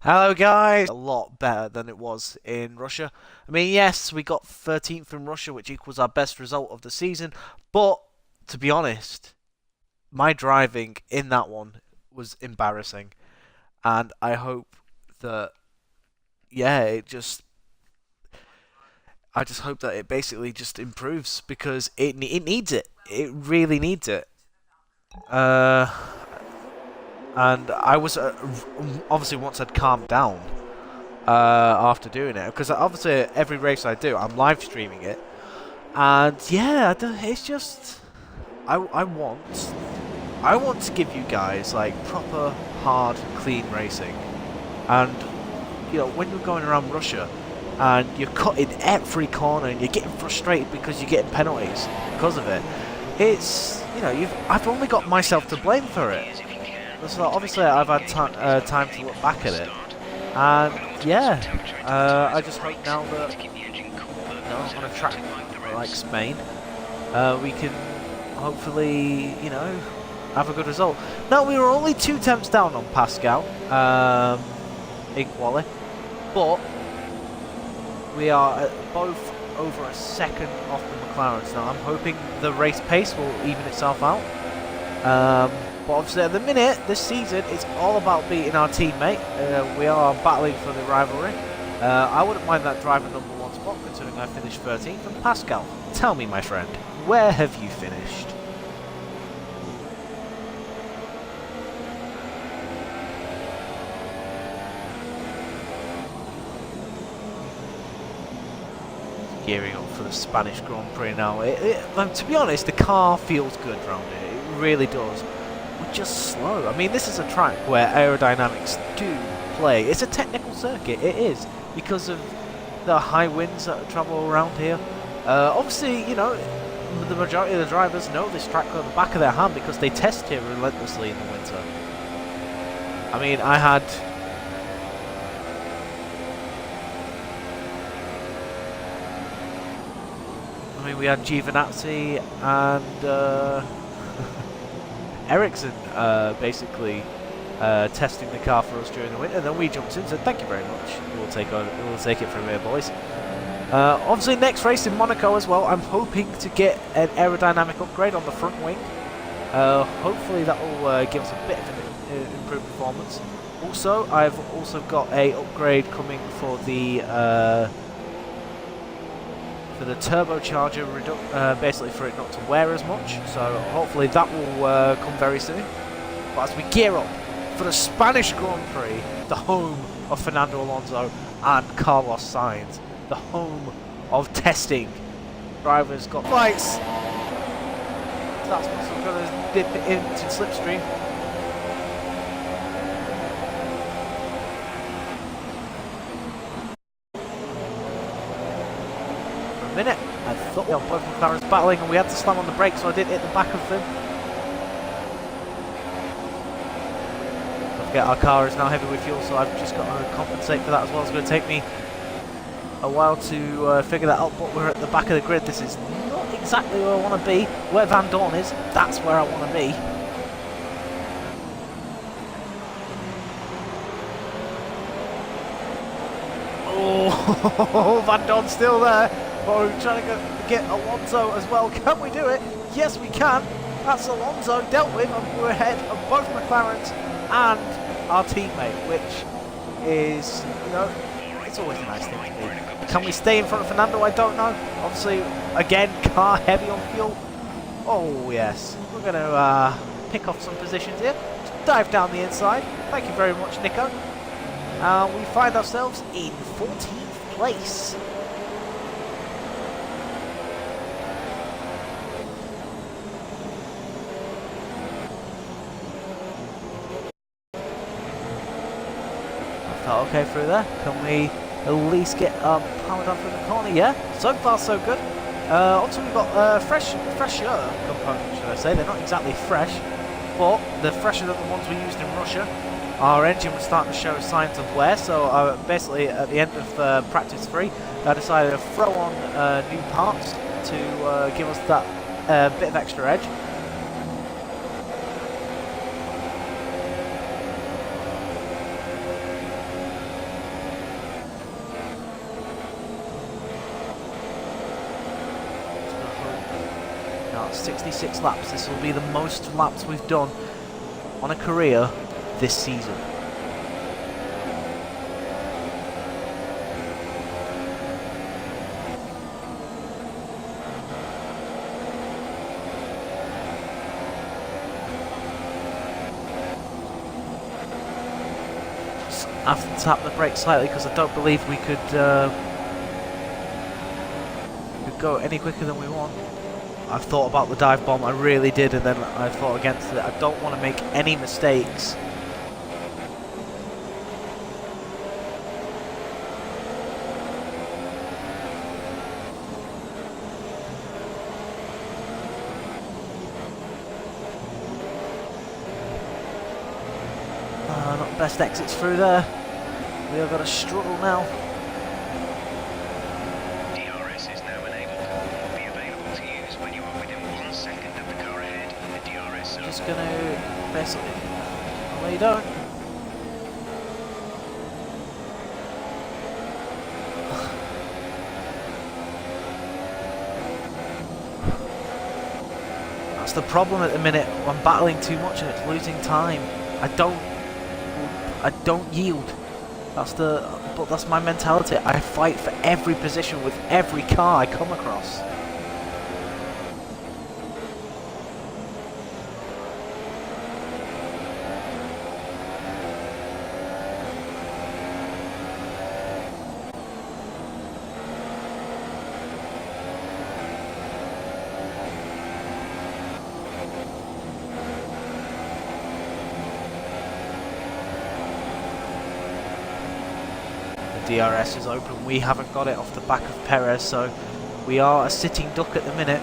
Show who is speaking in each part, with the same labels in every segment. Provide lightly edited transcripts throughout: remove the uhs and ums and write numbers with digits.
Speaker 1: Hello guys! A lot better than it was in Russia. I mean, yes, we got 13th in Russia, which equals our best result of the season, but to be honest, my driving in that one was embarrassing. And I hope that, yeah, I just hope that it basically just improves because it needs it. It really needs it. Uh, and I was obviously once I'd calmed down after doing it because obviously every race I do, I'm live streaming it, and yeah, it's just I want to give you guys like proper hard clean racing, and when you're going around Russia and you're cutting every corner and you're getting frustrated because you're getting penalties because of it, it's I've only got myself to blame for it. So obviously I've had time to look back at it. And yeah, I just hope now that on a track like Spain, we can hopefully have a good result. Now we were only 2 temps down on Pascal in quali, but we are both over a second off the McLarens now. I'm hoping the race pace will even itself out. But obviously at the minute, this season, it's all about beating our teammate. We are battling for the rivalry. I wouldn't mind that driver #1 spot, considering I finished 13th. And Pascal, tell me, my friend, where have you finished? Gearing up for the Spanish Grand Prix now. To be honest, the car feels good around here. It really does. We're just slow. I mean, this is a track where aerodynamics do play. It's a technical circuit. It is, because of the high winds that travel around here. Obviously, the majority of the drivers know this track on the back of their hand because they test here relentlessly in the winter. I mean, we had Giovinazzi and Ericsson basically testing the car for us during the winter, and then we jumped in and said thank you very much. We'll take it from here, boys. Obviously, next race in Monaco as well. I'm hoping to get an aerodynamic upgrade on the front wing. Hopefully, that will give us a bit of an improved performance. Also, I've also got a upgrade coming for the turbocharger, basically for it not to wear as much. So hopefully that will come very soon. But as we gear up for the Spanish Grand Prix, the home of Fernando Alonso and Carlos Sainz, the home of testing. Drivers got lights. That's what's going to dip it into slipstream. Minute. I thought both McLarens battling and we had to slam on the brakes, so I didn't hit the back of them. Don't forget, our car is now heavy with fuel, so I've just got to compensate for that as well. It's going to take me a while to figure that out, but we're at the back of the grid. This is not exactly where I want to be. Where Van Dorn is, that's where I want to be. Oh, Van Dorn's still there. But we're trying to get Alonso as well. Can we do it? Yes, we can. That's Alonso dealt with, and we're ahead of both McLarens and our teammate, which is, it's always a nice thing to be. Can we stay in front of Fernando? I don't know. Obviously, again, car heavy on fuel. Oh, yes. We're going to pick off some positions here. Just dive down the inside. Thank you very much, Nico. We find ourselves in 14th place. Okay through there. Can we at least get powered up in the corner? Yeah, so far so good. Also we've got fresher components, should I say. They're not exactly fresh, but they're fresher than the ones we used in Russia. Our engine was starting to show signs of wear, so basically at the end of practice 3, I decided to throw on new parts to give us that bit of extra edge. 66 laps. This will be the most laps we've done on a career this season. I have to tap the brakes slightly because I don't believe we could go any quicker than we want. I've thought about the dive bomb, I really did, and then I fought against it. I don't want to make any mistakes. Not the best exits through there. We have got a struggle now.
Speaker 2: DRS is now enabled. Will be available to use when you are within 1 second of the car ahead in the DRS zone.
Speaker 1: Just gonna basically. Oh, you don't. That's the problem at the minute. I'm battling too much and it's losing time. I don't yield. But that's my mentality. I fight for every position with every car I come across. DRS is open. We haven't got it off the back of Perez, so we are a sitting duck at the minute.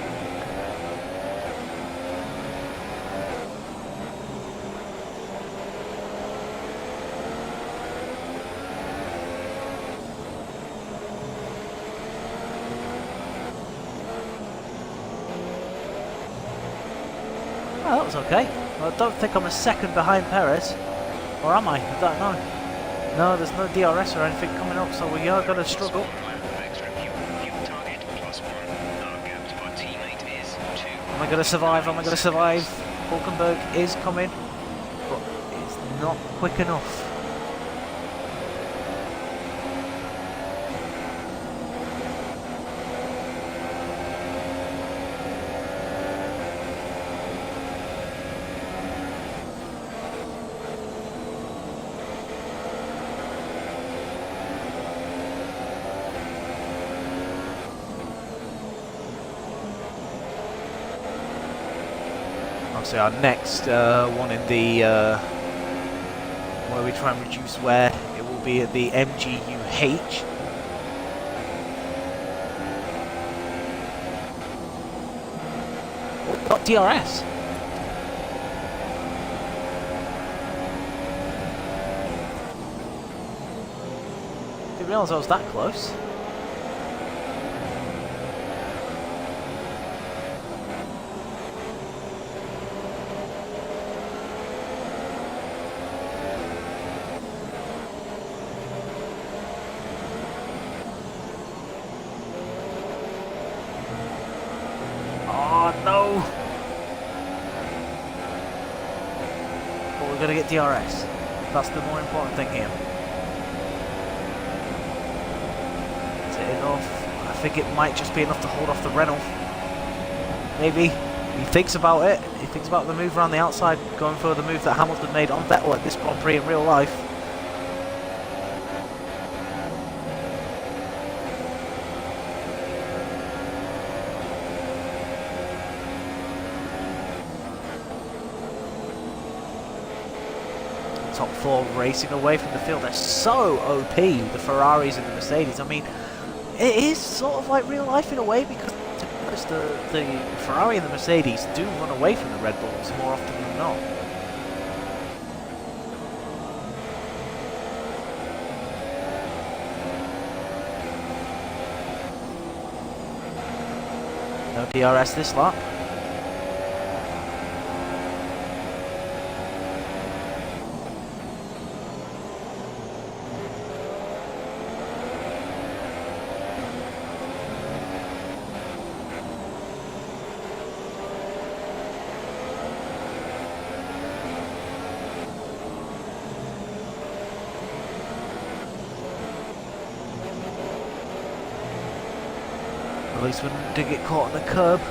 Speaker 1: Well, that was okay. Well, I don't think I'm a second behind Perez. Or am I? I don't know. No, there's no DRS or anything coming up, so we are going to struggle. Am I going to survive? Am I going to survive? Hulkenberg is coming, but it's not quick enough. Obviously our next one in the where we try and reduce wear, it will be at the MGUH. Oh, got DRS. Didn't realise I was that close. No! But we're going to get DRS. That's the more important thing here. Is it enough? I think it might just be enough to hold off the Renault. Maybe. He thinks about it. He thinks about the move around the outside, going for the move that Hamilton made on Vettel at this Grand Prix in real life. Top four racing away from the field. They're so OP, the Ferraris and the Mercedes. I mean, it is sort of like real life in a way, because to be honest, the Ferrari and the Mercedes do run away from the Red Bulls more often than not. No DRS this lap. At least we didn't get caught on the curb.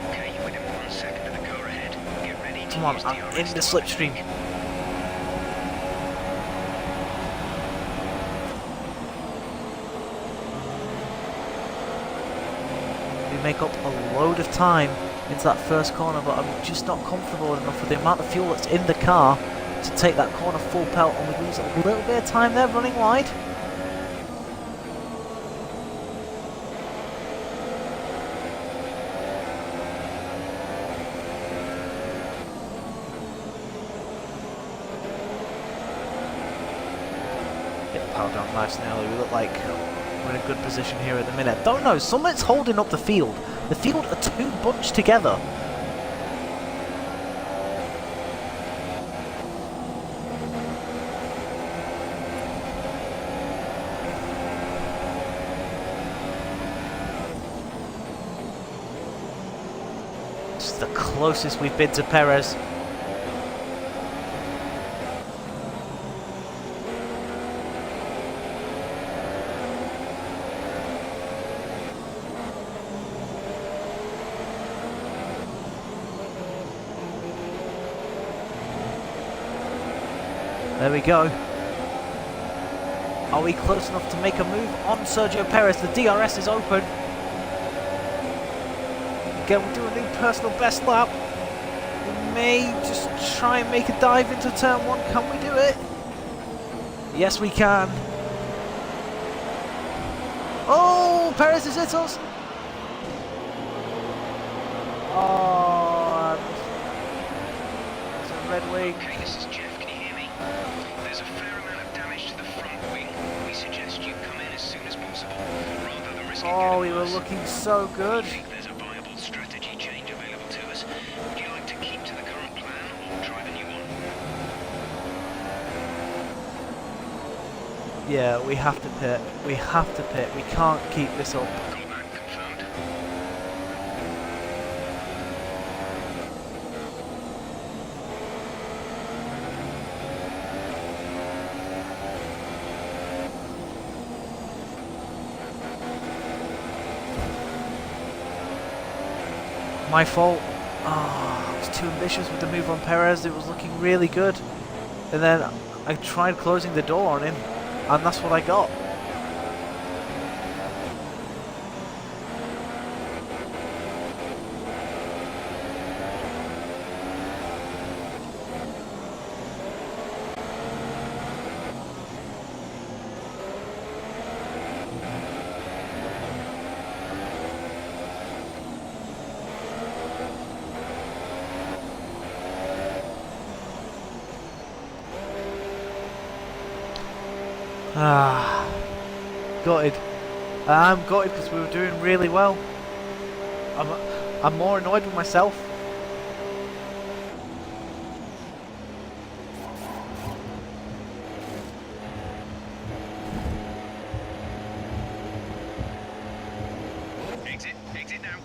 Speaker 2: Okay, you're within 1 second of the car ahead. Get ready to
Speaker 1: Come on,
Speaker 2: use
Speaker 1: I'm
Speaker 2: DRS
Speaker 1: in the
Speaker 2: to
Speaker 1: slipstream.
Speaker 2: overtake.
Speaker 1: We make up a load of time into that first corner, but I'm just not comfortable enough with the amount of fuel that's in the car to take that corner full pelt, and we lose a little bit of time there running wide. Get the power down nice and early. We look like we're in a good position here at the minute. Don't know, something's holding up the field. The field are too bunched together. This is the closest we've been to Perez. There we go. Are we close enough to make a move on Sergio Perez? The DRS is open. Again, we'll do a new personal best lap. We may just try and make a dive into turn 1. Can we do it? Yes, we can. Oh, Perez has hit us. Oh, it's a red wing.
Speaker 2: Okay, this is Jeff. Can you hear me? There's a fair amount of damage to the front wing. We suggest you come in as soon as possible, rather than risking
Speaker 1: Oh,
Speaker 2: getting
Speaker 1: we were
Speaker 2: worse.
Speaker 1: looking so good.
Speaker 2: I think there's a viable strategy change available to us. Would you like to keep to the current plan or try the new one?
Speaker 1: Yeah, we have to pit. We have to pit. We can't keep this up.
Speaker 2: Got that confirmed.
Speaker 1: My fault. Oh, I was too ambitious with the move on Perez. It was looking really good. And then I tried closing the door on him, and that's what I got. Ah, gutted. I'm gutted because we were doing really well. I'm more annoyed with myself.
Speaker 2: Exit now.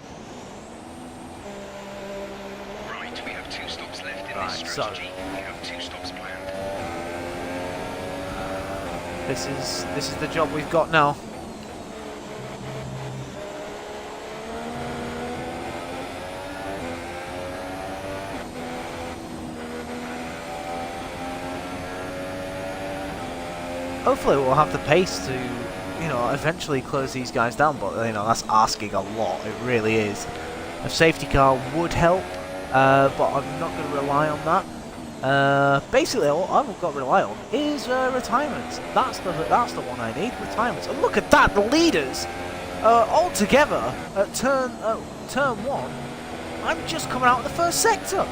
Speaker 2: Right, we have 2 stops left in
Speaker 1: Right,
Speaker 2: this
Speaker 1: so-
Speaker 2: strategy. We have 2 stops planned.
Speaker 1: This is the job we've got now. Hopefully we'll have the pace to, you know, eventually close these guys down, but you know, that's asking a lot. It really is. A safety car would help, but I'm not going to rely on that. Basically, all I've got to rely on is retirements. That's the one I need. Retirements. And look at that, the leaders all together at turn 1. I'm just coming out of the first sector.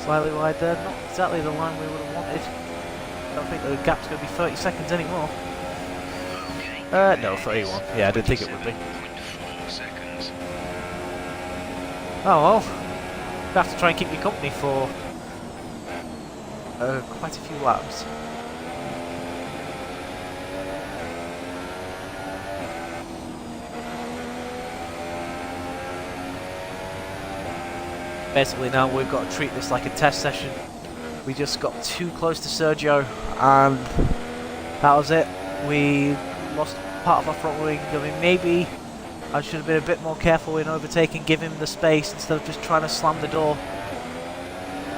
Speaker 1: Slightly wide there, not exactly the line we would have wanted. I don't think the gap's going to be 30 seconds anymore. No, 31. Yeah, I didn't think it would be.
Speaker 2: 27.4 seconds.
Speaker 1: Oh well, I have to try and keep you company for quite a few laps. Basically now we've got to treat this like a test session. We just got too close to Sergio and that was it. We lost part of our front wing. I mean, maybe I should have been a bit more careful in overtaking, give him the space instead of just trying to slam the door.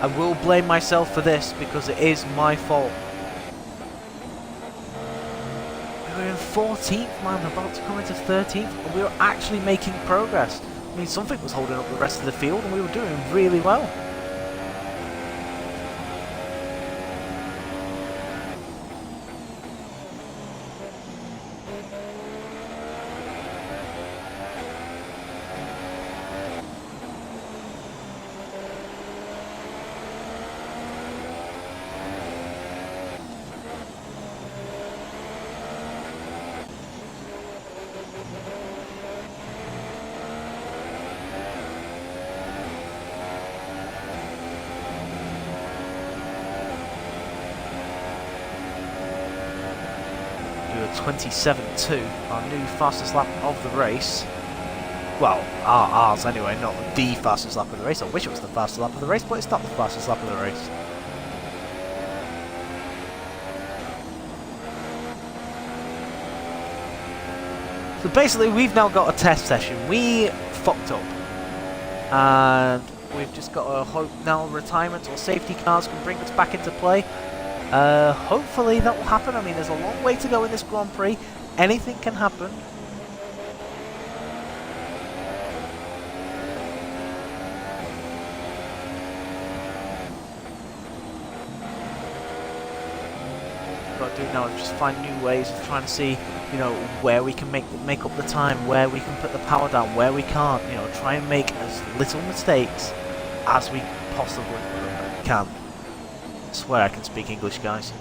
Speaker 1: I will blame myself for this because it is my fault. We were in 14th, man, about to come into 13th, and we were actually making progress. I mean, something was holding up the rest of the field, and we were doing really well. Do a 27.2, our new fastest lap of the race. Well, ours anyway, not the fastest lap of the race. I wish it was the fastest lap of the race, but it's not the fastest lap of the race. So basically, we've now got a test session. We fucked up. And we've just got to hope now retirement or safety cars can bring us back into play. Hopefully that will happen. I mean, there's a long way to go in this Grand Prix. Anything can happen. What I've got to do now is just find new ways of trying to see, you know, where we can make up the time, where we can put the power down, where we can't. You know, try and make as little mistakes as we possibly can. I swear I can speak English, guys.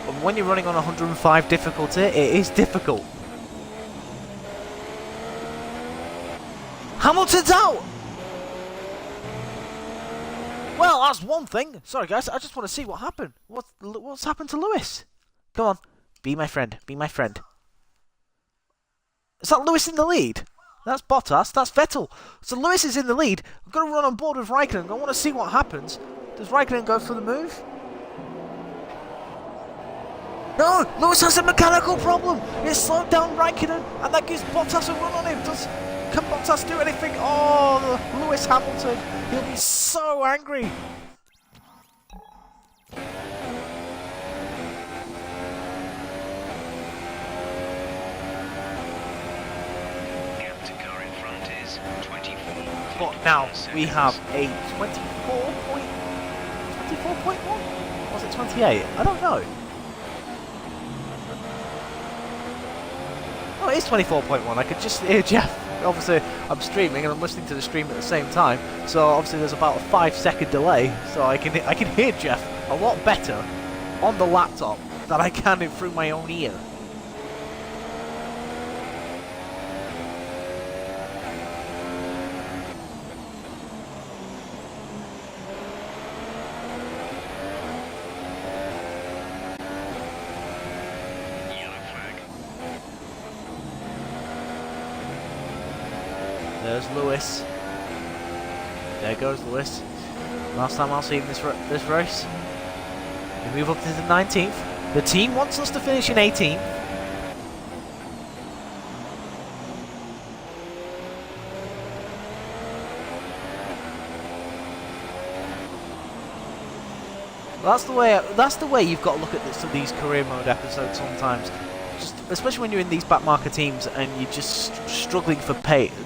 Speaker 1: But when you're running on 105 difficulty, it is difficult. Hamilton's out! Well, that's one thing. Sorry, guys, I just want to see what happened. What's happened to Lewis? Come on, be my friend, be my friend. Is that Lewis in the lead? That's Bottas, that's Vettel. So Lewis is in the lead. I'm going to run on board with Raikkonen. I want to see what happens. Does Raikkonen go for the move? No! Lewis has a mechanical problem! It slowed down Raikkonen, and that gives Bottas a run on him. Can Bottas do anything? Oh, Lewis Hamilton. He'll be so angry. But now we have a 24.1? Was it 28? I don't know. Oh, it is 24.1. I could just hear Jeff. Obviously, I'm streaming and I'm listening to the stream at the same time. So obviously, there's about a 5-second delay. So I can hear Jeff a lot better on the laptop than I can through my own ear. There's Lewis. There goes Lewis. Last time I'll see him this race. We move up to the 19th. The team wants us to finish in 18th. That's the way you've got to look at these career mode episodes sometimes. Just, especially when you're in these backmarker teams and you're just struggling for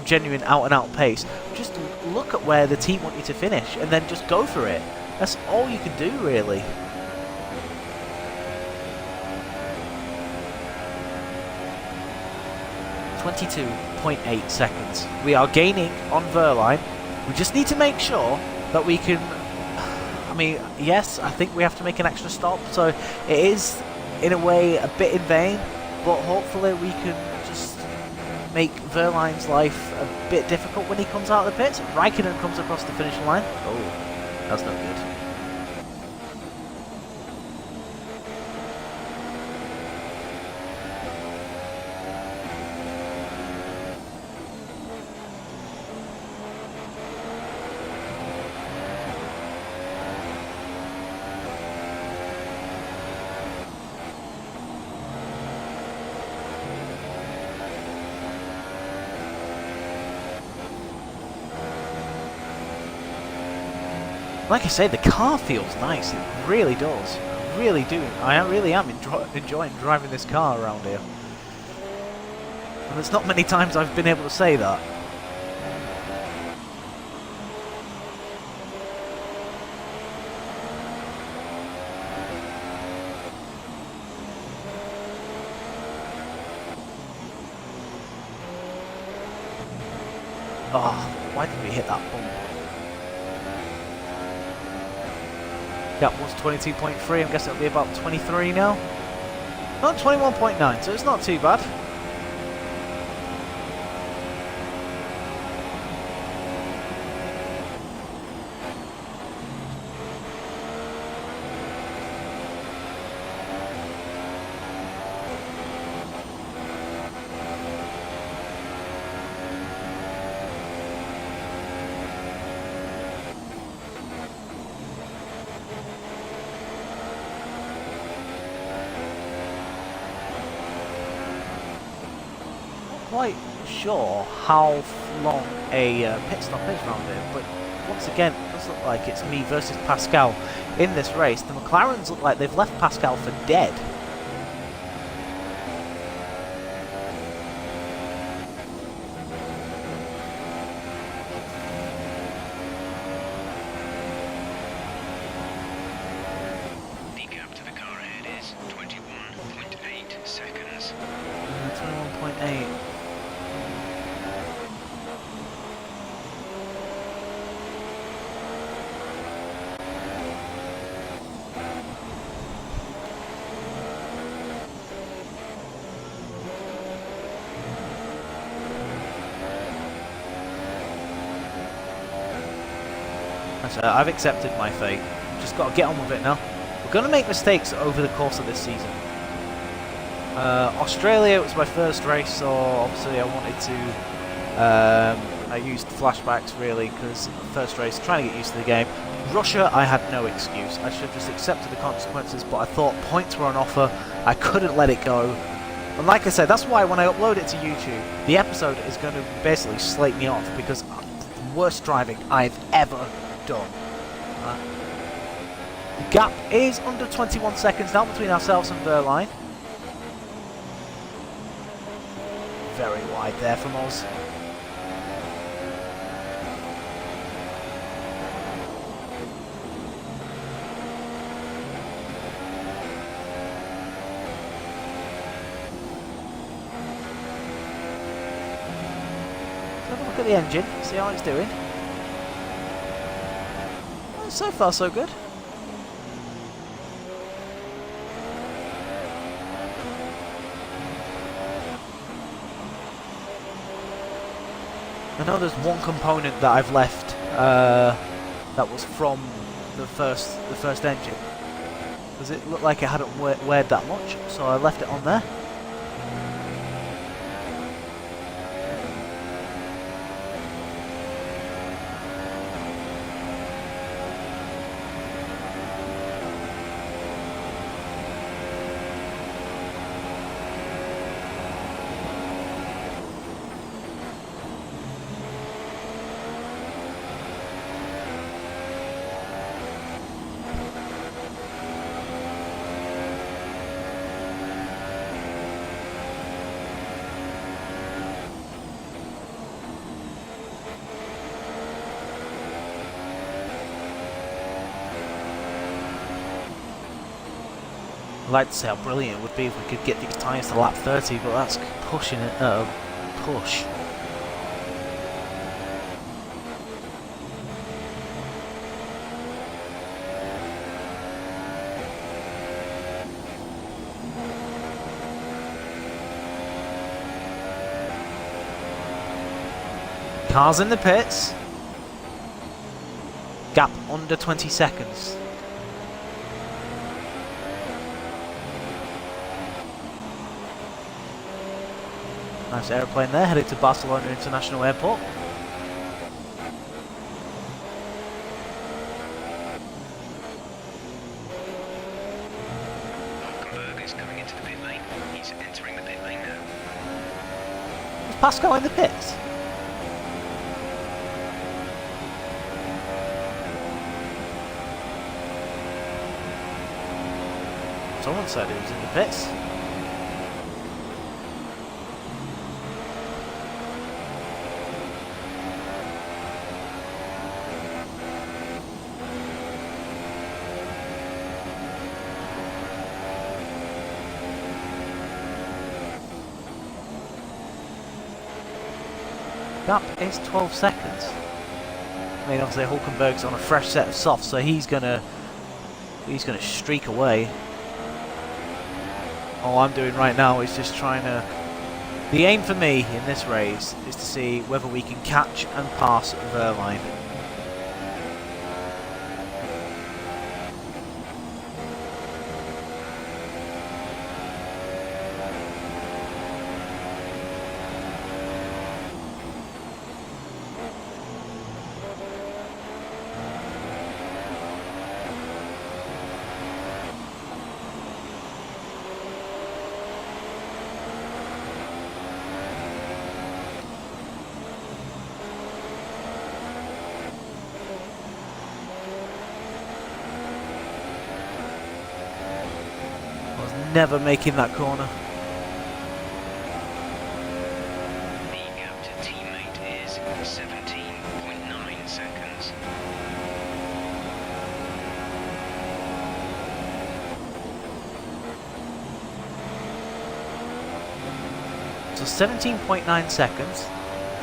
Speaker 1: genuine out-and-out pace. Just look at where the team want you to finish and then just go for it. That's all you can do, really. 22.8 seconds. We are gaining on Verline. We just need to make sure that we can... I mean, yes, I think we have to make an extra stop, so it is, in a way, a bit in vain, but hopefully we can just make Verline's life a bit difficult when he comes out of the pits. Raikkonen comes across the finish line. Oh, that's not good. Like I say, the car feels nice. It really does. I really do. I really am enjoying driving this car around here. And there's not many times I've been able to say that. Oh, why did we hit that bump? That was 22.3, I'm guessing it'll be about 23 now. Not 21.9, so it's not too bad. Quite sure how long a pit stop is around here, but once again, it does look like it's me versus Pascal in this race. The McLarens look like they've left Pascal for dead.
Speaker 2: The gap to the car ahead is 21.8 seconds.
Speaker 1: 21.8. I've accepted my fate. Just got to get on with it now. We're going to make mistakes over the course of this season. Australia was my first race, so obviously I wanted to... I used flashbacks really, because first race, trying to get used to the game. Russia, I had no excuse. I should have just accepted the consequences, but I thought points were on offer. I couldn't let it go. And like I said, that's why when I upload it to YouTube, the episode is going to basically slate me off, because the worst driving I've ever done. The gap is under 21 seconds now between ourselves and Verline. Very wide there from us. Let's have a look at the engine, see how it's doing. So far, so good. I know there's one component that I've left that was from the first engine, because it looked like it hadn't weighed that much, so I left it on there. I'd like to say how brilliant it would be if we could get these tyres to lap 30, but that's pushing it, push. Cars in the pits. Gap under 20 seconds. Nice aeroplane there, headed to Barcelona International Airport.
Speaker 2: Hulkenberg is coming into the pit lane. He's entering the pit lane now.
Speaker 1: Is Pascal in the pits? Someone said he was in the pits. Gap is 12 seconds. I mean, obviously Hulkenberg's on a fresh set of softs, so he's gonna streak away. All I'm doing right now is just trying to... The aim for me in this race is to see whether we can catch and pass Verline. Never making that corner.
Speaker 2: The gap to teammate is 17.9 seconds.
Speaker 1: So 17.9 seconds.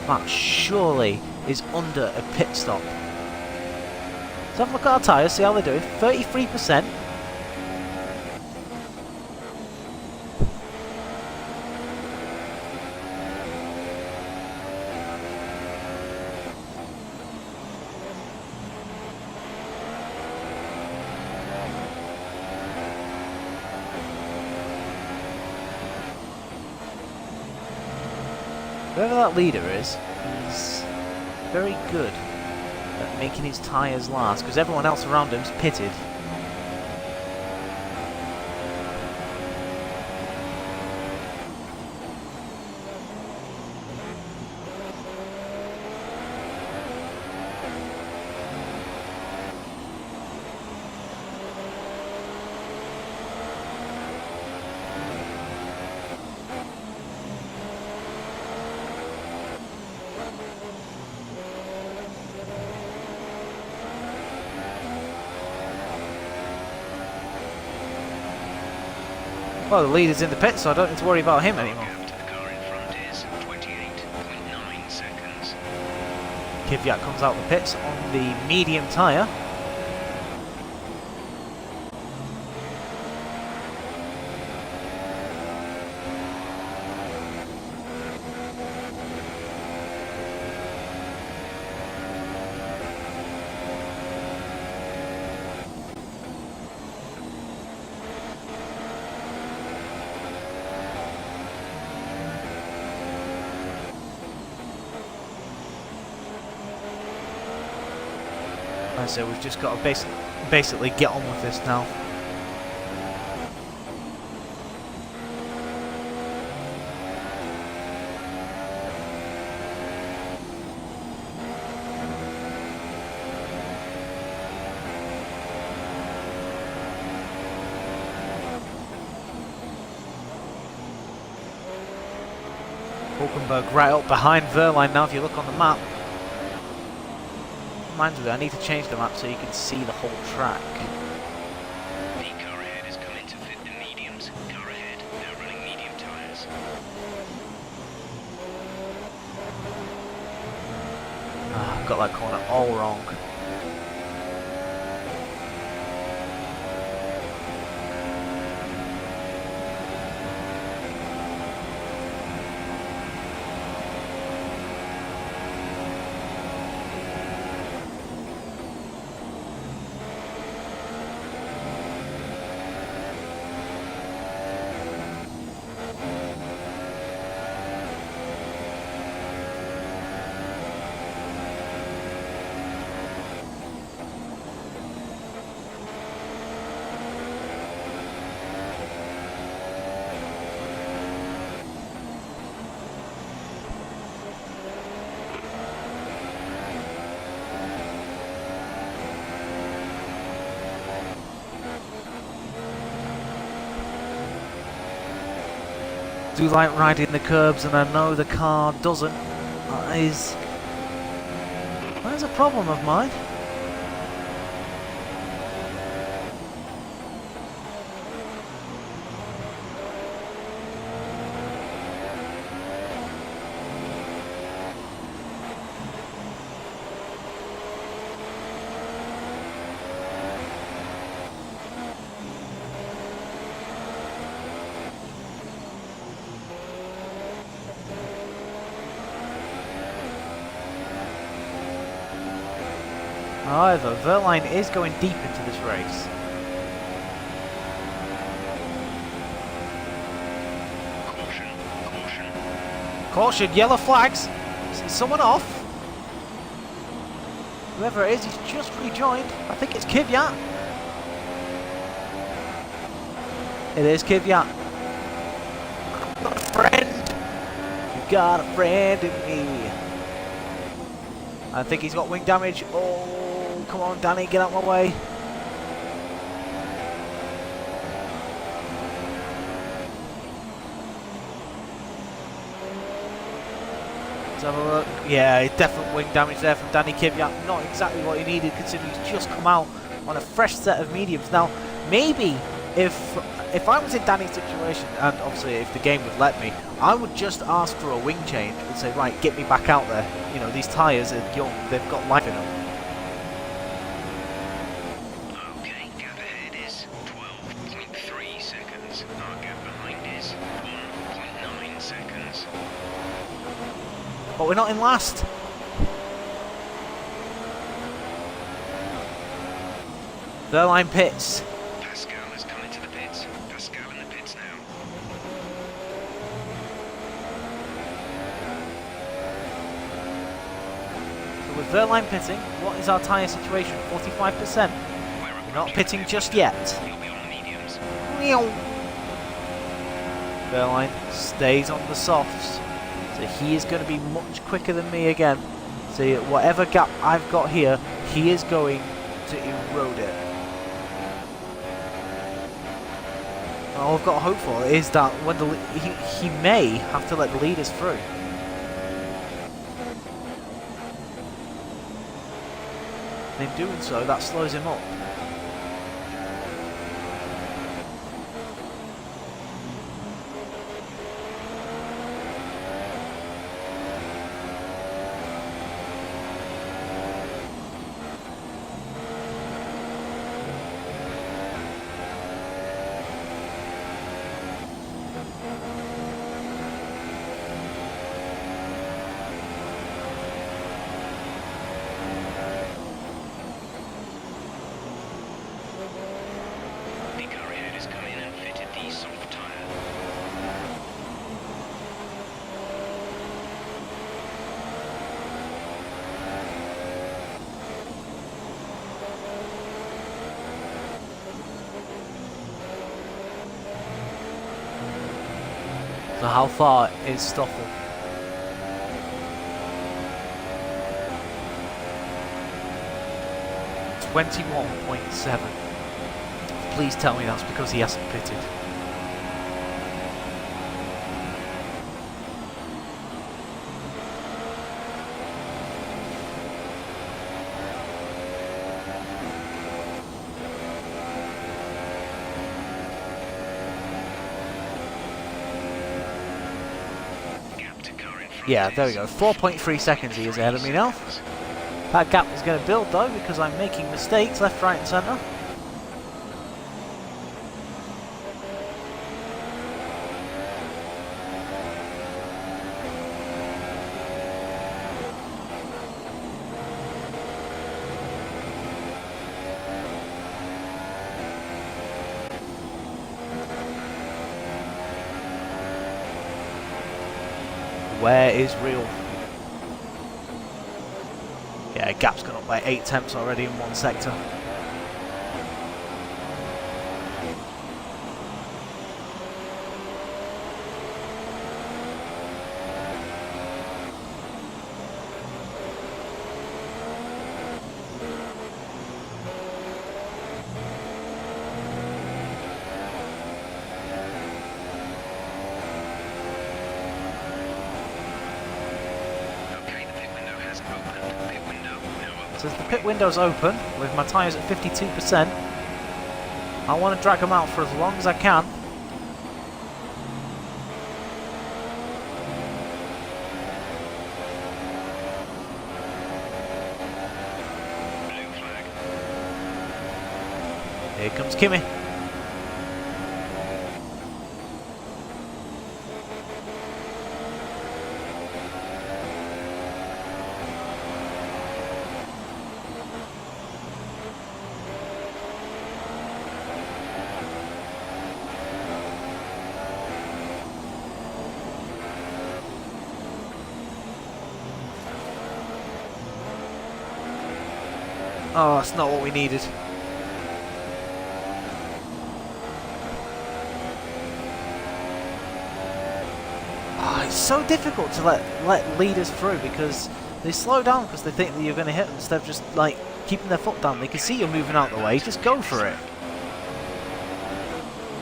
Speaker 1: That surely is under a pit stop. Let's have a look at our tyres, see how they're doing. 33%. Whoever that leader is, he's very good at making his tyres last, because everyone else around him's pitted. Well, the leader's in the pit, so I don't need to worry about him anymore.
Speaker 2: Gap to the car in front is 28.9 seconds.
Speaker 1: Kvyat comes out the pits on the medium tyre. So we've just got to basically get on with this now. Hulkenberg right up behind Verline now if you look on the map. Reminds me, I need to change the map so you can see the whole track.
Speaker 2: The car ahead has come in to fit the mediums. Car ahead, now running medium tyres.
Speaker 1: Got that corner all wrong. Do like riding the curbs, and I know the car doesn't. That is a problem of mine. However, Verline is going deep into this race.
Speaker 2: Caution, caution.
Speaker 1: Caution, yellow flags. Is someone off? Whoever it is, he's just rejoined. I think it's Kvyat. It is Kvyat. Got a friend. You got a friend in me. I think he's got wing damage. Oh, come on, Danny, get out of my way. Let's have a look. Yeah, definite wing damage there from Danny Kvyat. Not exactly what he needed, considering he's just come out on a fresh set of mediums. Now, maybe if I was in Danny's situation, and obviously if the game would let me, I would just ask for a wing change and say, right, get me back out there. You know, these tyres are young, they've got life in them.
Speaker 2: Okay, gap ahead is 12.3 seconds. Our gap behind is 1.9 seconds.
Speaker 1: But we're not in last. Verline pits.
Speaker 2: Pascal has come into the pits. Pascal in the pits now.
Speaker 1: So with Verline pitting, what is our tyre situation? 45%. We're not pitting just yet.
Speaker 2: He'll be on the mediums.
Speaker 1: Verline stays on the softs. So he is going to be much quicker than me again. So whatever gap I've got here, he is going to erode it. All I've got hope for is that when he may have to let the leaders through. And in doing so, that slows him up. So how far is Stoffel? .7. Please tell me that's because he hasn't pitted. Yeah, there we go. 4.3 seconds he is ahead of me now. That gap is going to build though because I'm making mistakes left, right and centre. Where is real? Yeah, gap's gone up by 8 tenths already in one sector. So the pit window's open with my tyres at 52%. I want to drag them out for as long as I can.
Speaker 2: Blue flag.
Speaker 1: Here comes Kimmy. Oh, that's not what we needed. Oh, it's so difficult to let leaders through because they slow down because they think that you're going to hit them instead of just like keeping their foot down. They can see you're moving out the way, just go for it.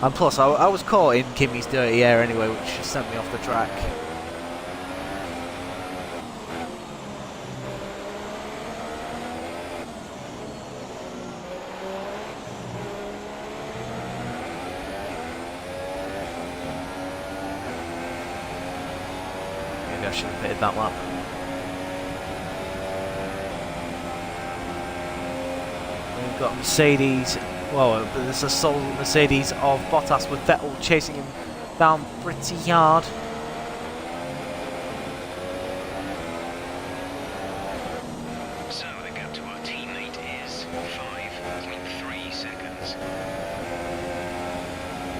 Speaker 1: And plus, I was caught in Kimmy's dirty air anyway, which sent me off the track. I should have pitted that lap. We've got Mercedes, well, there's a sole Mercedes of Bottas with Vettel chasing him down pretty hard.
Speaker 2: So the gap to our teammate is 5.3 seconds.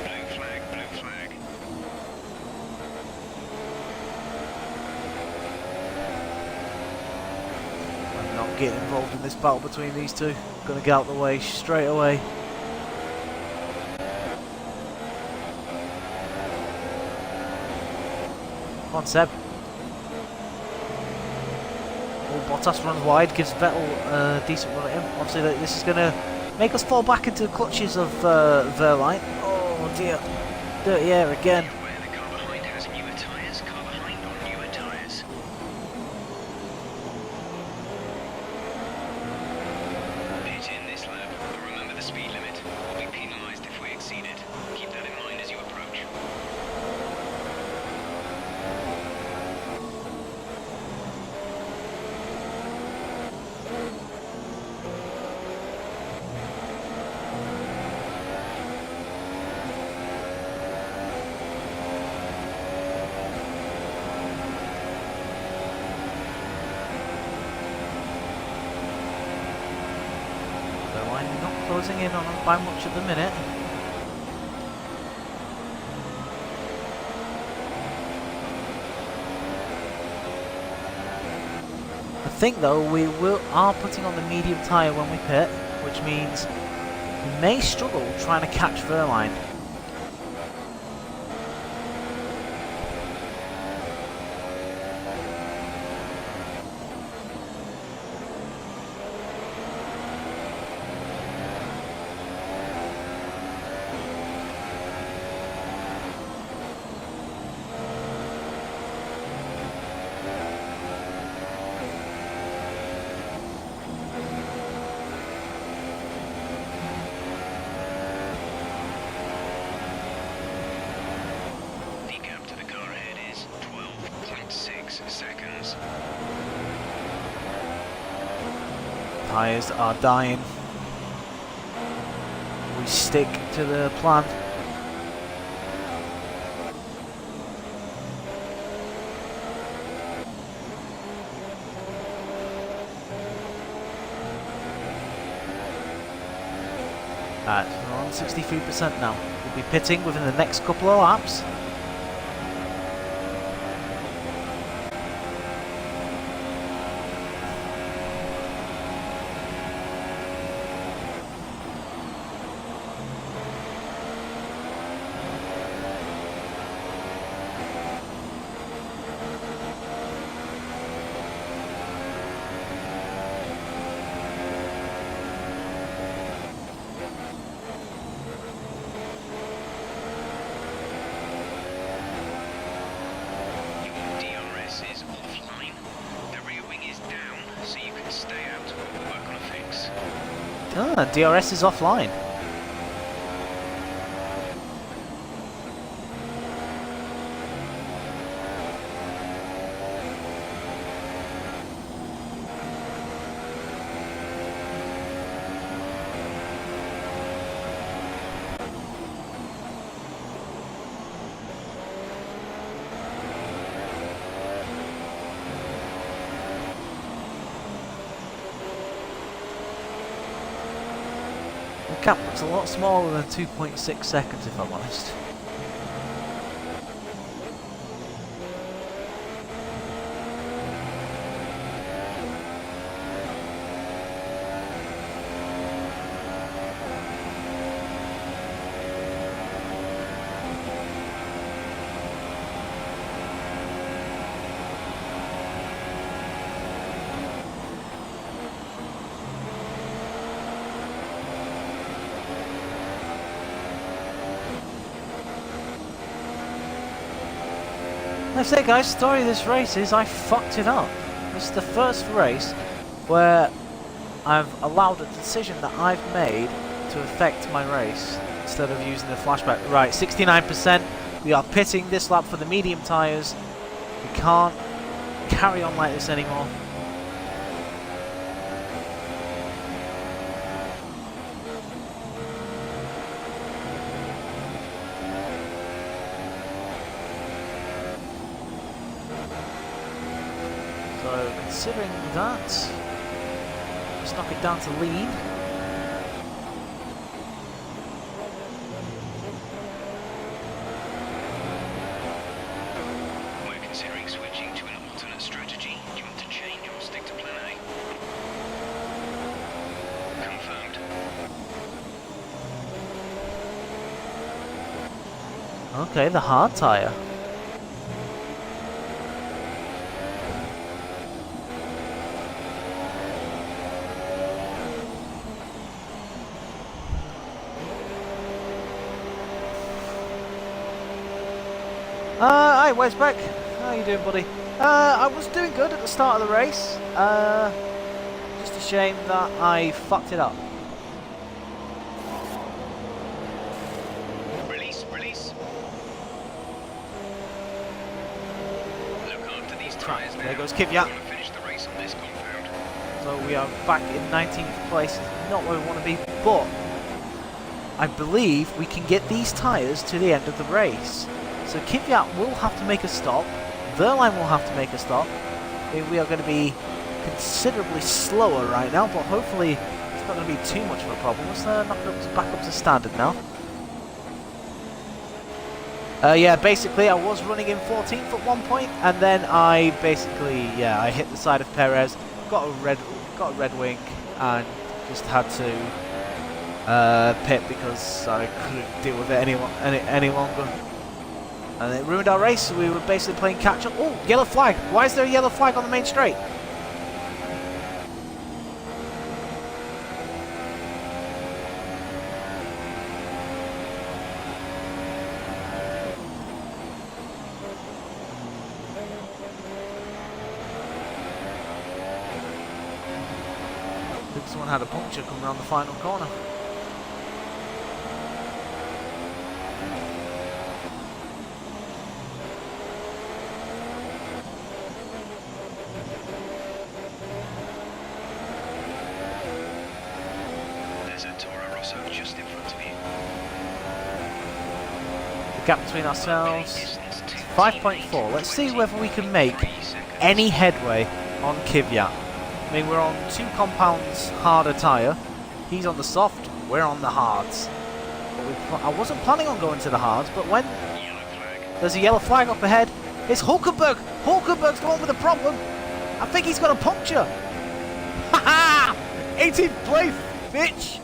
Speaker 2: Blue flag, blue flag.
Speaker 1: Not getting involved in this battle between these two. Gonna get out the way straight away. Come on, Seb. Oh, Bottas runs wide, gives Vettel a decent run at him. Obviously, this is gonna make us fall back into the clutches of Verline. Oh dear, dirty air again.
Speaker 2: Where the car behind has newer tyres, car behind on newer tyres. Pit in this lap, but remember the speed limit. We'll be penalised if we exceed it. Keep that in mind as you approach.
Speaker 1: Verline not closing in on us by much at the minute. I think though we are putting on the medium tyre when we pit, which means we may struggle trying to catch Verline. Tyres are dying. We stick to the plan. Alright, we're on 63% now. We'll be pitting within the next couple of laps.
Speaker 2: DRS is offline. The rear wing is down, so you can stay out while we work on a fix.
Speaker 1: Ah, DRS is offline. The gap looks a lot smaller than 2.6 seconds, if I'm honest. That's it, guys. Story of this race is I fucked it up. This is the first race where I've allowed a decision that I've made to affect my race instead of using the flashback. Right, 69%. We are pitting this lap for the medium tyres. We can't carry on like this anymore. So, considering that, let's knock it down to lead.
Speaker 2: We're considering switching to an alternate strategy. Do you want to change or stick to plan A? Confirmed.
Speaker 1: Okay, the hard tyre. Hi, where's Beck? How you doing, buddy? I was doing good at the start of the race. Just a shame that I fucked it up.
Speaker 2: Release, release. Look after these tyres now.
Speaker 1: There goes
Speaker 2: We're
Speaker 1: Kvyat.
Speaker 2: going to finish the race on this compound.
Speaker 1: So we are back in 19th place. Not where we want to be, but I believe we can get these tyres to the end of the race. So Kvyat will have to make a stop. Verline will have to make a stop. We are going to be considerably slower right now, but hopefully it's not going to be too much of a problem. Let's knock it back up to standard now. Yeah, basically I was running in 14th at one point, and then I basically, yeah, I hit the side of Perez, got a red wing, and just had to pit because I couldn't deal with it any longer. And it ruined our race, so we were basically playing catch up. Oh, yellow flag! Why is there a yellow flag on the main straight? I think someone had a puncture coming around the final corner. gap between ourselves. 5.4. Let's see whether we can make any headway on Kvyat. I mean, we're on 2 compounds harder tyre. He's on the soft, we're on the hards. But I wasn't planning on going to the hards, but when there's a yellow flag up ahead, it's Hulkenberg! Hulkenberg's the one with the problem! I think he's got a puncture! Haha! 18th place, bitch!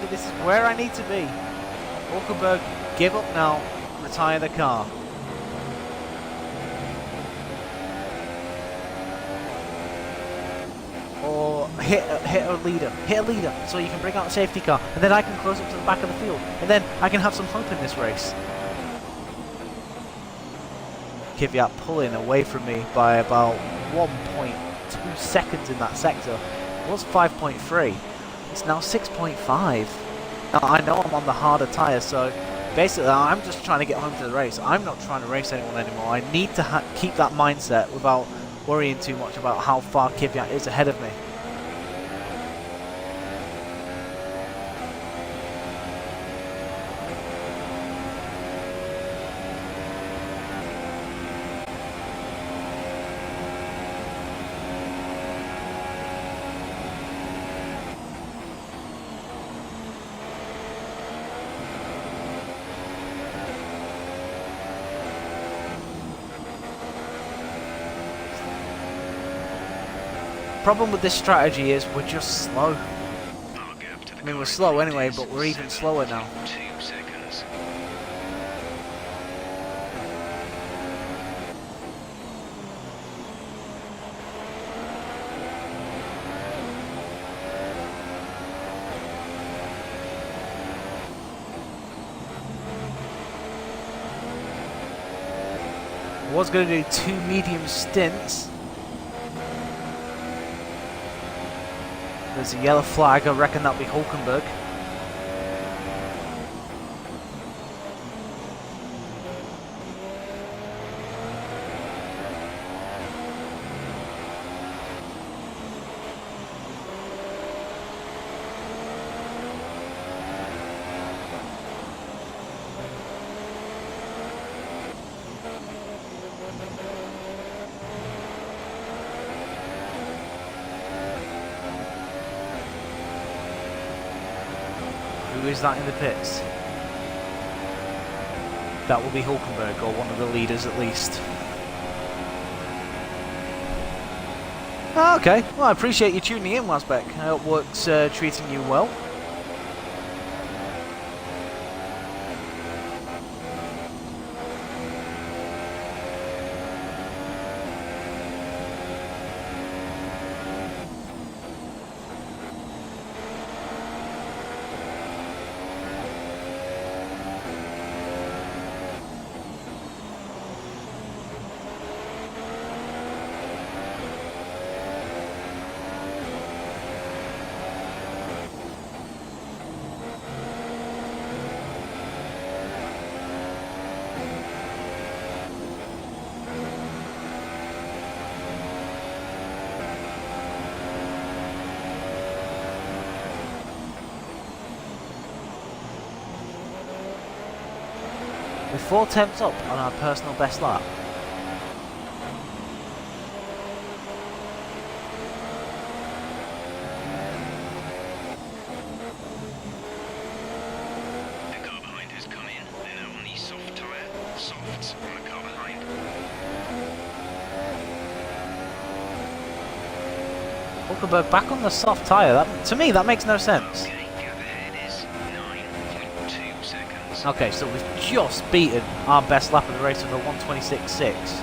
Speaker 1: This is where I need to be. Hulkenberg, give up now. Retire the car. Or hit a leader. Hit a leader so you can bring out a safety car. And then I can close up to the back of the field. And then I can have some hope in this race. Kvyat pulling away from me by about 1.2 seconds in that sector. It was 5.3. It's now 6.5. Now, I know I'm on the harder tyre, so basically I'm just trying to get home to the race. I'm not trying to race anyone anymore. I need to keep that mindset without worrying too much about how far Kvyat is ahead of me. Problem with this strategy is we're just slow. I mean, we're slow anyway, but we're even slower now.
Speaker 2: 2 seconds.
Speaker 1: I was going to do 2 medium stints. There's a yellow flag, I reckon that'll be Hulkenberg. Who is that in the pits? That will be Hulkenberg, or one of the leaders at least. Okay, well I appreciate you tuning in, Wasbeck. I hope work's treating you well. We're 4 tenths up on our personal best lap.
Speaker 2: The car behind has come in. They're now on the soft tyre. Softs on the car behind.
Speaker 1: Hulkenberg back on the soft tyre. That, to me, that makes no sense.
Speaker 2: Okay, gap ahead is 9.2 seconds.
Speaker 1: Okay, so we've just beaten our best lap of the race with a 1:26.6.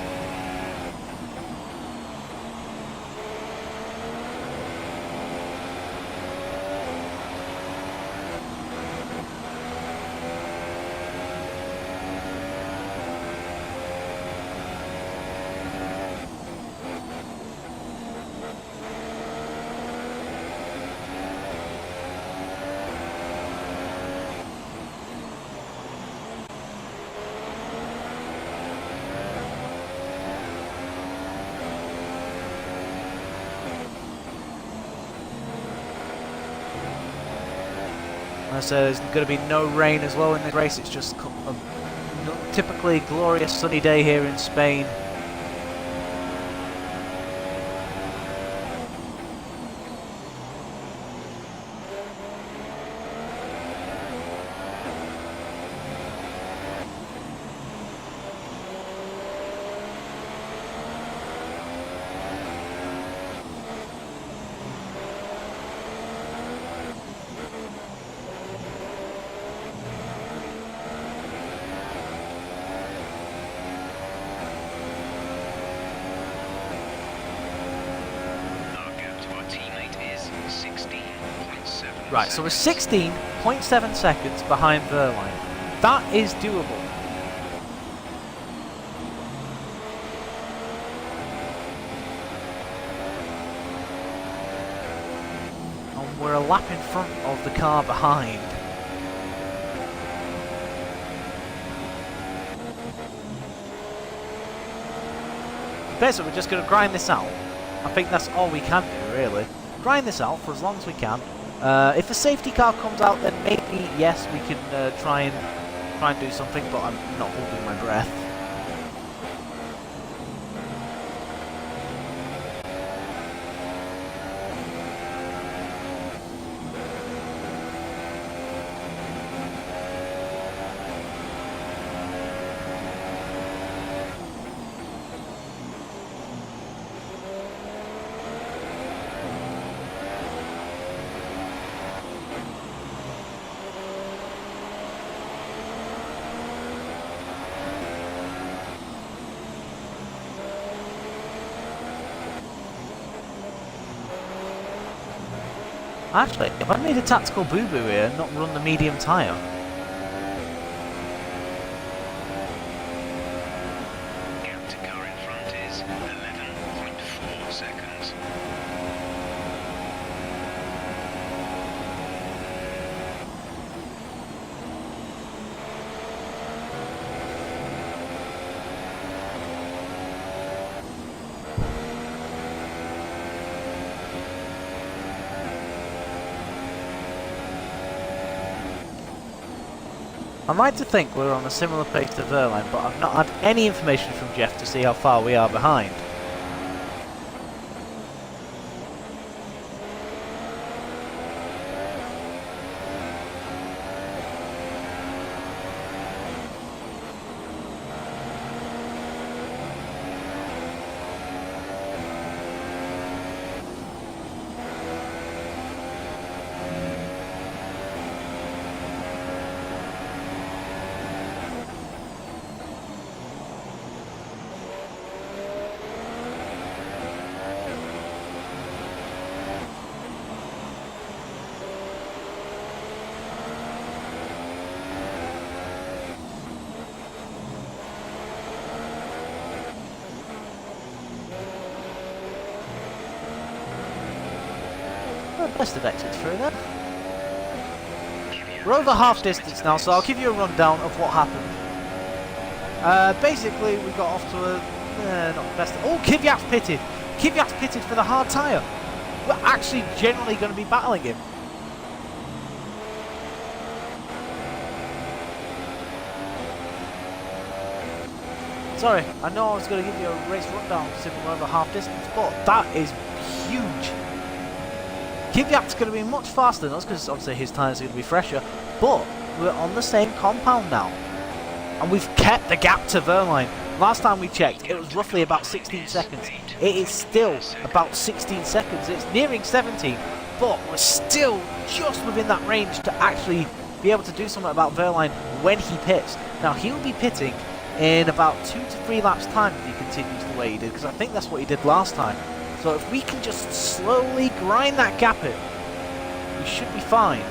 Speaker 1: So there's going to be no rain as well in the race. It's just a typically glorious sunny day here in Spain. Right, so we're 16.7 seconds behind Verline. That is doable. And we're a lap in front of the car behind. Basically, we're just going to grind this out. I think that's all we can do, really. Grind this out for as long as we can. If a safety car comes out, then maybe yes, we can try and do something. But I'm not holding my breath. Actually, if I made a tactical boo-boo here and not run the medium tyre.
Speaker 2: Gap to car in front is 11.4 seconds.
Speaker 1: I'd like to think we're on a similar pace to Verline, but I've not had any information from Jeff to see how far we are behind. Best of exit through then. We're over half distance now, so I'll give you a rundown of what happened. Basically, we got off to a not the best. Oh, Kvyat's pitted. Kvyat's pitted for the hard tyre. We're actually generally going to be battling him. Sorry, I know I was going to give you a race rundown considering we're over half distance, but that is huge. Kvyat's going to be much faster than us because obviously his tyres are going to be fresher, but we're on the same compound now. And we've kept the gap to Verline. Last time we checked, it was roughly about 16 seconds. It is still about 16 seconds. It's nearing 17, but we're still just within that range to actually be able to do something about Verline when he pits. Now, he'll be pitting in about 2 to 3 laps time if he continues the way he did, because I think that's what he did last time. So if we can just slowly grind that gap in, we should be fine.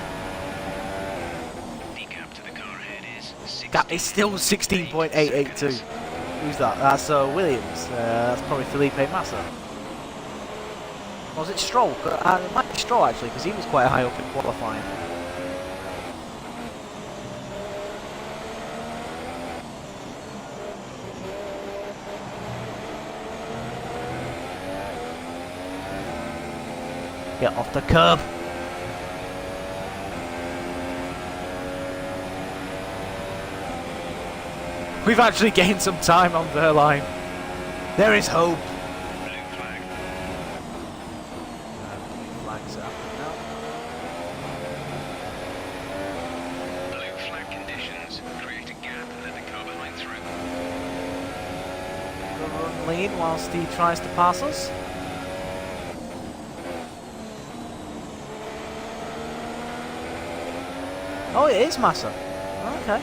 Speaker 2: The gap to the car ahead is
Speaker 1: Gap is still 16.882. Who's that? That's Williams. That's probably Felipe Massa. Was it Stroll? It might be Stroll actually, because he was quite high up in qualifying. Get off the curb. We've actually gained some time on Verline. There is hope.
Speaker 2: Blue flag.
Speaker 1: Flags up now.
Speaker 2: Blue flag conditions. Create a gap and let the car behind through.
Speaker 1: We'll run lean whilst he tries to pass us. Oh, it is Massa. Okay.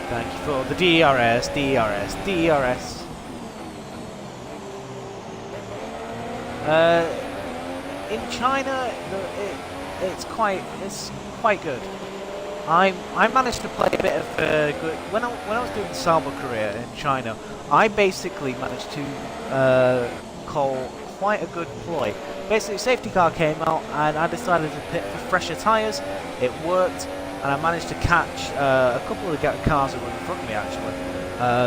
Speaker 1: Thank you for the DRS, DRS, DRS. In China, it's quite good. I managed to play a bit of good when I was doing the Sauber career in China. I basically managed to call quite a good ploy. Basically, safety car came out, and I decided to pit for fresher tyres. It worked, and I managed to catch a couple of the cars that were in front of me. Actually,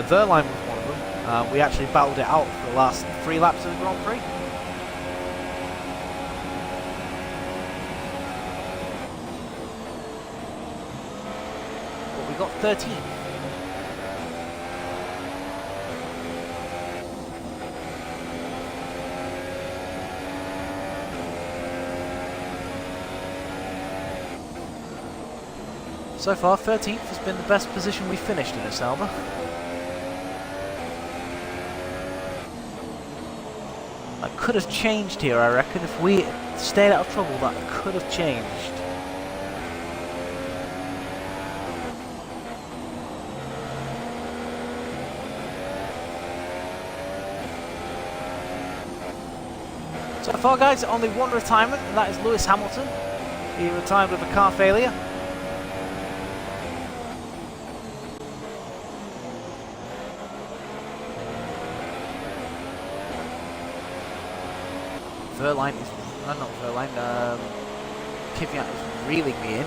Speaker 1: Verline was one of them. We actually battled it out for the last 3 laps of the Grand Prix. Got 13. So far, 13th has been the best position we've finished in a Sauber. That could have changed here, I reckon. If we stayed out of trouble, that could have changed. So far, guys, only one retirement, and that is Lewis Hamilton. He retired with a car failure. Verline is... not Verline, Kvyat is reeling me in.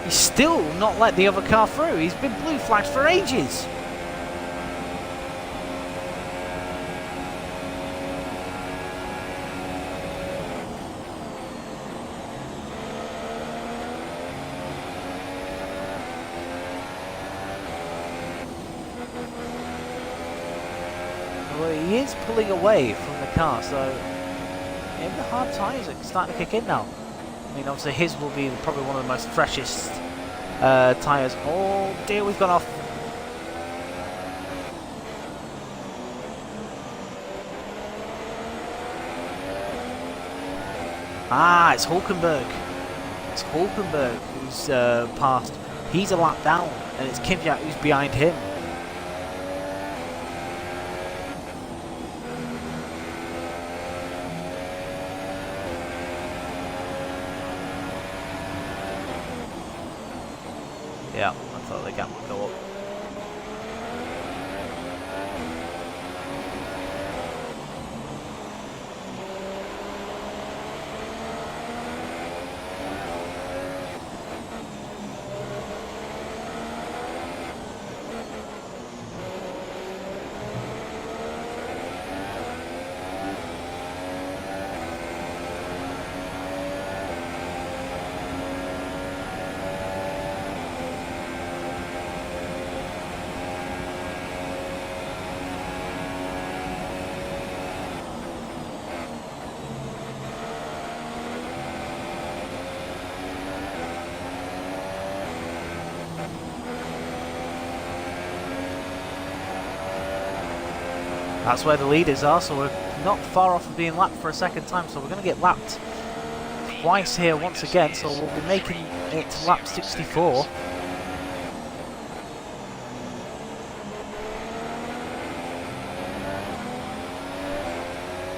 Speaker 1: He's still not let the other car through. He's been blue flagged for ages. Well, he is pulling away from the car, so maybe the hard tyres are starting to kick in now. I mean, obviously his will be probably one of the most freshest tyres. Oh dear, we've gone off. Ah, it's Hulkenberg. It's Hulkenberg who's passed. He's a lap down, and it's Kvyat who's behind him. Yeah, I thought the gap would go up. That's where the leaders are, so we're not far off of being lapped for a second time, so we're going to get lapped twice here once again, so we'll be making it to lap 64.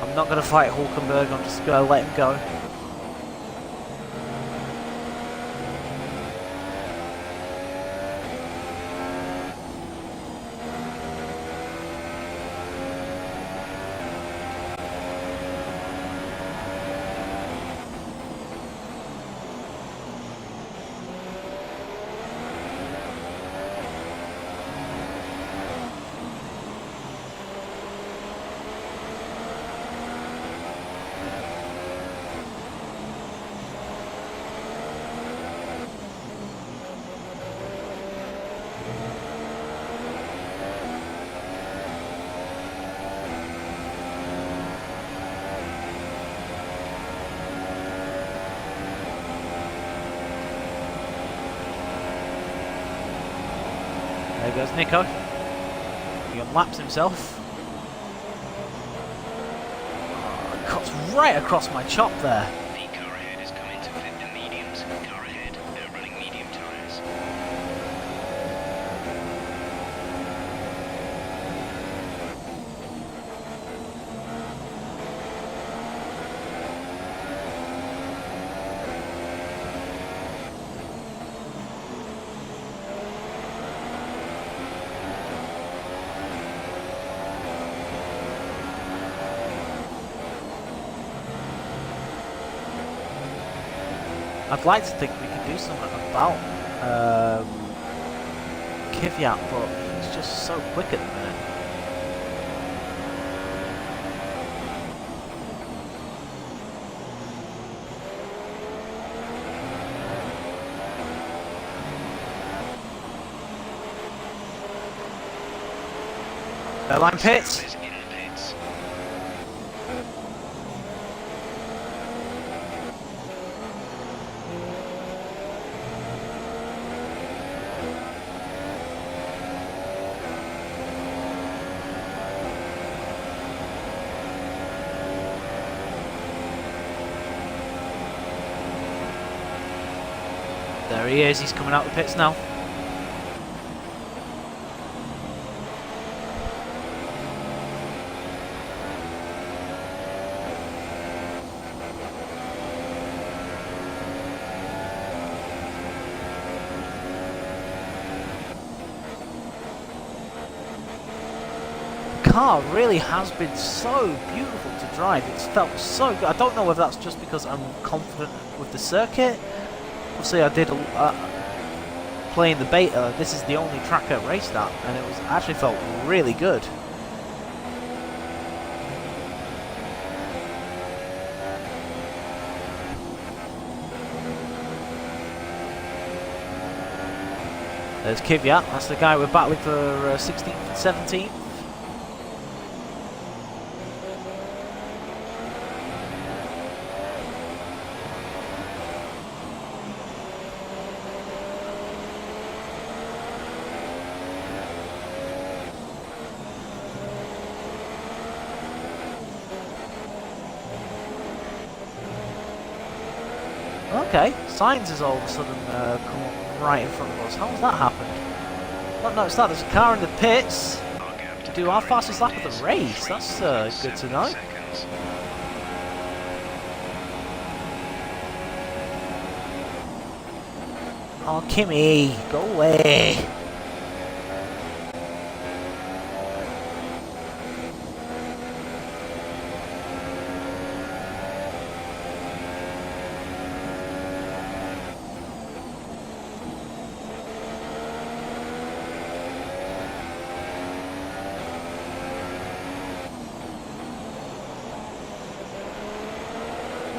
Speaker 1: I'm not going to fight Hulkenberg, I'm just going to let him go. goes Nico. He unlaps himself. Oh, cuts right across my chop there.
Speaker 2: The car ahead is coming to fit the mediums. Car ahead, they're running medium tyres.
Speaker 1: I'd like to think we could do something about Kvyat, but he's just so quick at the minute. Airline pits.
Speaker 2: Is in the pits.
Speaker 1: There he is, he's coming out the pits now. The car really has been so beautiful to drive. It's felt so good. I don't know whether that's just because I'm confident with the circuit. Obviously, I did playing the beta. This is the only track I raced at, and it was actually felt really good. There's Kvyat. That's the guy we're battling for 16th and 17th. Okay, Sainz has all of a sudden come up right in front of us. How has that happened? Not noticed that. There's a car in the pits. To do our fastest lap of the race. That's good to know.
Speaker 2: Seconds.
Speaker 1: Oh, Kimmy, go away.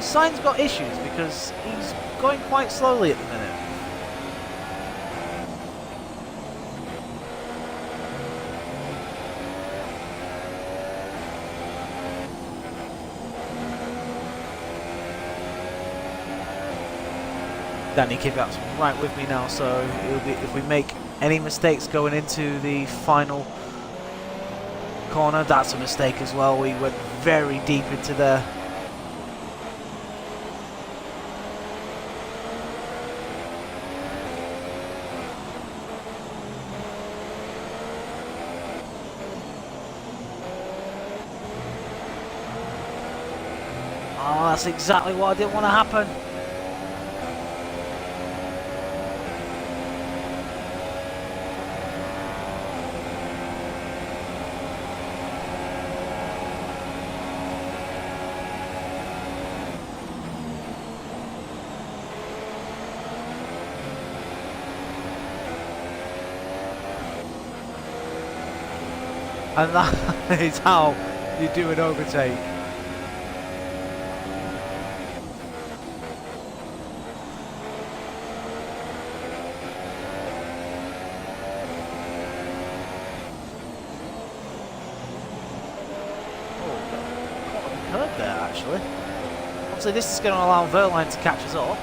Speaker 1: Sainz got issues because he's going quite slowly at the minute. Danny Kvyat's right with me now, so it'll be, if we make any mistakes going into the final corner, that's a mistake as well. We went very deep into there. Oh, that's exactly what I didn't want to happen. And that is how you do an overtake. Curb there, actually. Obviously, this is going to allow Verline to catch us up.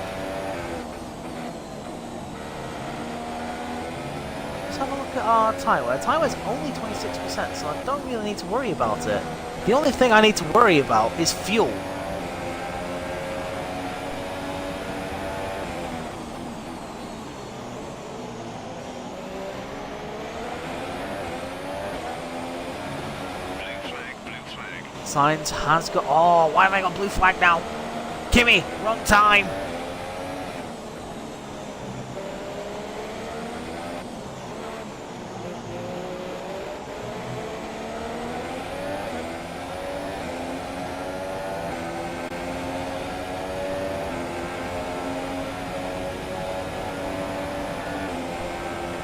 Speaker 1: Let's have a look at our tyre wear. Tyre wear's only 26%, so I don't really need to worry about it. The only thing I need to worry about is fuel. Sainz has got... Oh, why have I got blue flag now? Kimi, wrong time.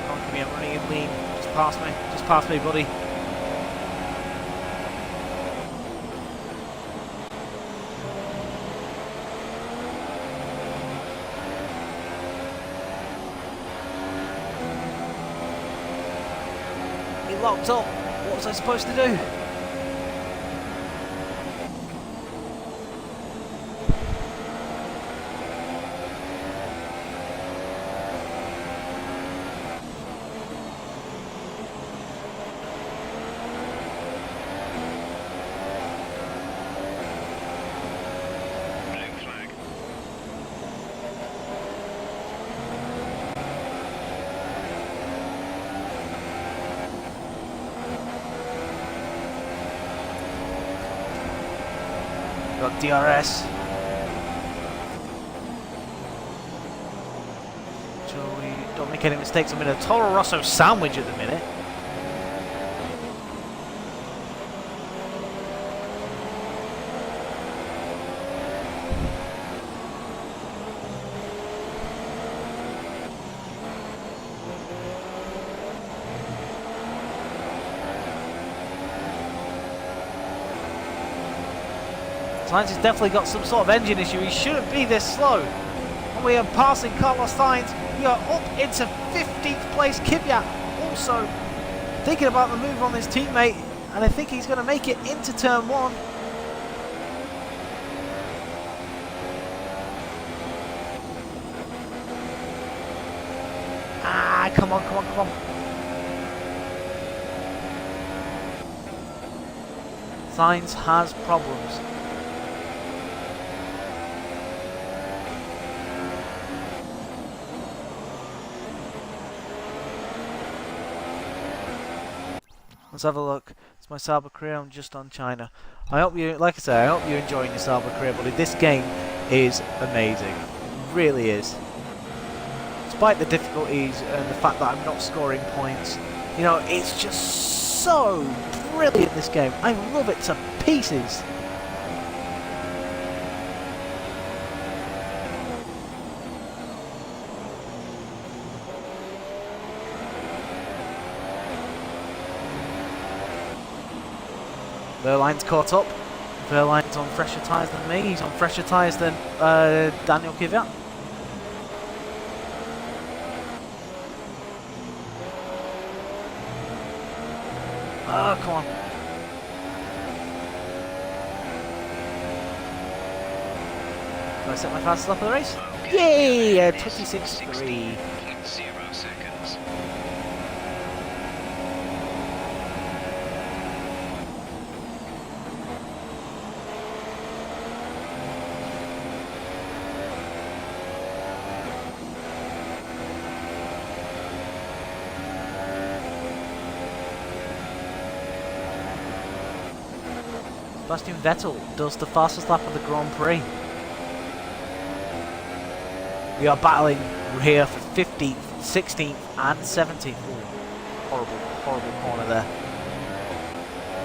Speaker 1: Come on, Kimi, I'm running in lean. Just pass me, buddy. Locked up. What was I supposed to do? Got DRS. So we don't make any mistakes. I'm in a Toro Rosso sandwich at the minute. Sainz has definitely got some sort of engine issue. He shouldn't be this slow. And we are passing Carlos Sainz. We are up into 15th place. Kvyat also thinking about the move on his teammate, and I think he's going to make it into turn one. Ah, come on, come on, come on. Sainz has problems. Let's have a look. It's my Sauber career. I'm just on China. I hope you, like I say, I hope you're enjoying your Sauber career, buddy. This game is amazing. It really is. Despite the difficulties and the fact that I'm not scoring points, you know, it's just so brilliant, this game. I love it to pieces. Verline's caught up. Verline's on fresher tyres than me. He's on fresher tyres than Daniel Kvyat. Oh, come on. Do I set my fastest lap of the race? Yay! 26.3.
Speaker 2: 0 seconds.
Speaker 1: Sebastian Vettel does the fastest lap of the Grand Prix. We are battling here for 15th, 16th and 17th. Ooh, horrible, horrible corner there.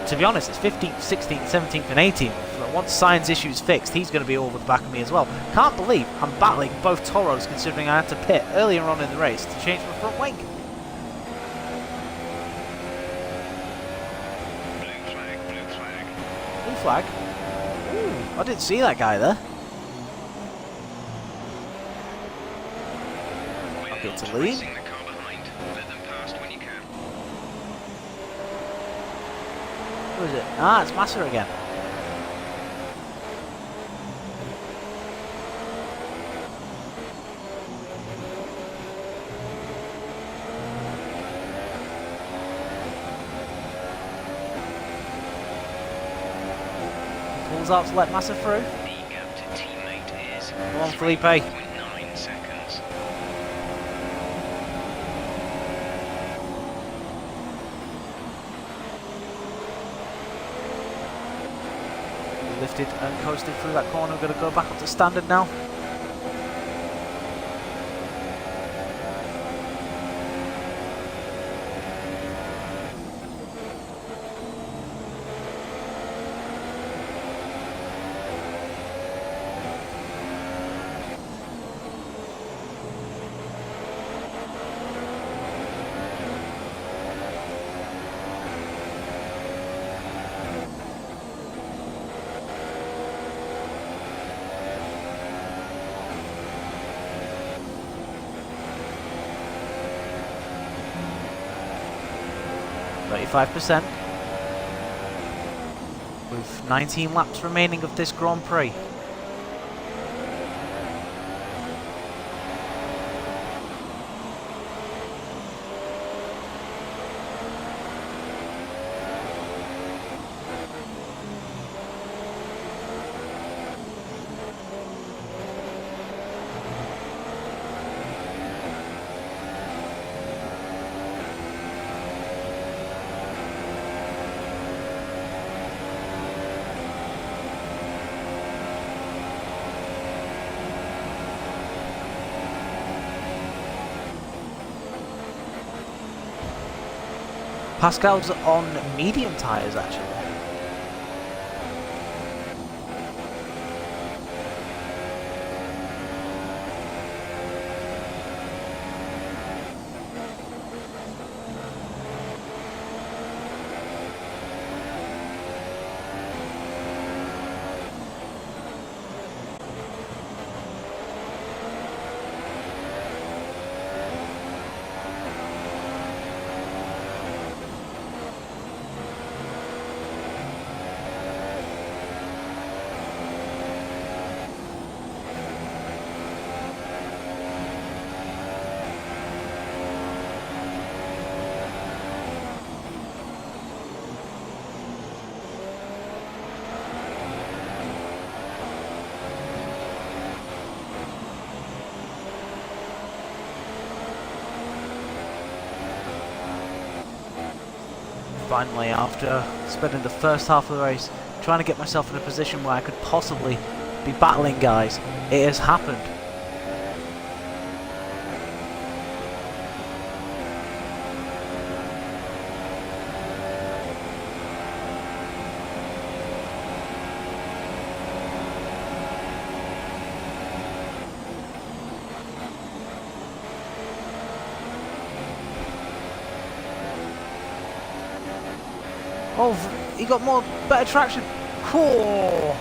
Speaker 1: To be honest, it's 15th, 16th, 17th and 18th. But once Sainz issues fixed, he's going to be over the back of me as well. Can't believe I'm battling both Toros, considering I had to pit earlier on in the race to change my front wing. Flag. Ooh, I didn't see that guy there. I'll get to lead. Who is it? Ah, it's Massa again. Hands up to let Massa through.
Speaker 2: The gap to teammate is
Speaker 1: Come on, Felipe.
Speaker 2: 3.9 seconds.
Speaker 1: Lifted and coasted through that corner. We're going to go back up to standard now. %, with 19 laps remaining of this Grand Prix. Pascal's on medium tyres actually. Finally, after spending the first half of the race trying to get myself in a position where I could possibly be battling guys, it has happened. Oh, he got better traction. Cool.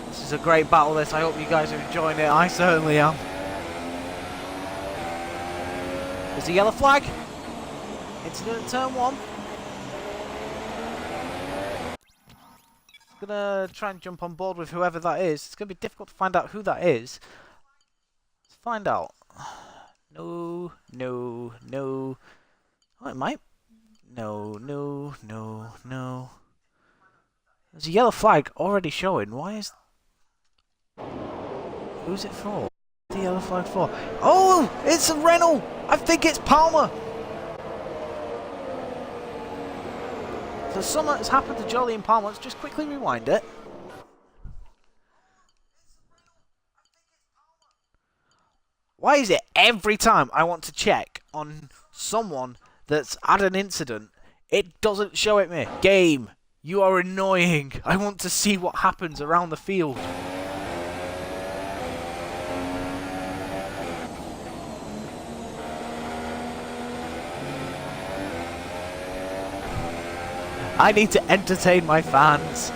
Speaker 1: This is a great battle this. I hope you guys are enjoying it. I certainly am. There's a yellow flag. Incident turn 1. I'm gonna try and jump on board with whoever that is. It's gonna be difficult to find out who that is. Let's find out. No, no, no. Oh, it might. No, no, no, no. There's a yellow flag already showing. Why is... Who's it for? What's the yellow flag for? Oh, it's a Renault! I think it's Palmer! So something has happened to Jolly and Palmer. Let's just quickly rewind it. Why is it every time I want to check on someone that's had an incident, it doesn't show it me? Game, you are annoying. I want to see what happens around the field. I need to entertain my fans.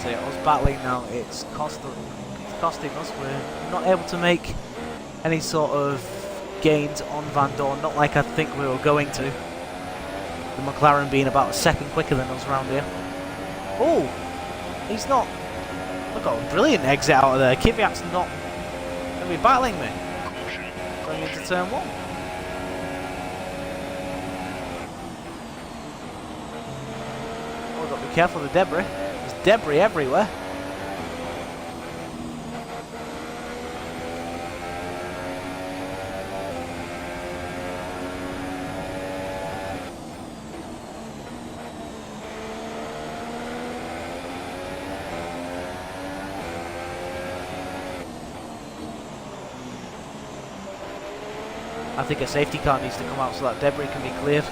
Speaker 1: Us battling now, it's costing us. We're not able to make any sort of gains on Van Dorn, not like I think we were going to. The McLaren being about a second quicker than us around here. Oh, he's not. Look at a brilliant exit out of there. Kvyat's not going to be battling me. Going into turn 1. Oh, got to be careful of the debris. There's debris everywhere. I think a safety car needs to come out so that debris can be cleared.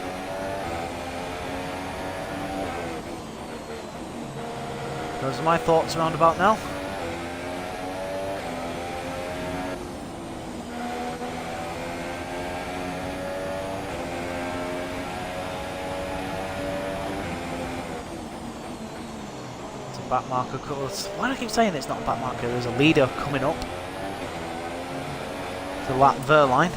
Speaker 1: Those are my thoughts around about now. It's a back marker. Why do I keep saying it's not a back marker? There's a leader coming up to lap Verline.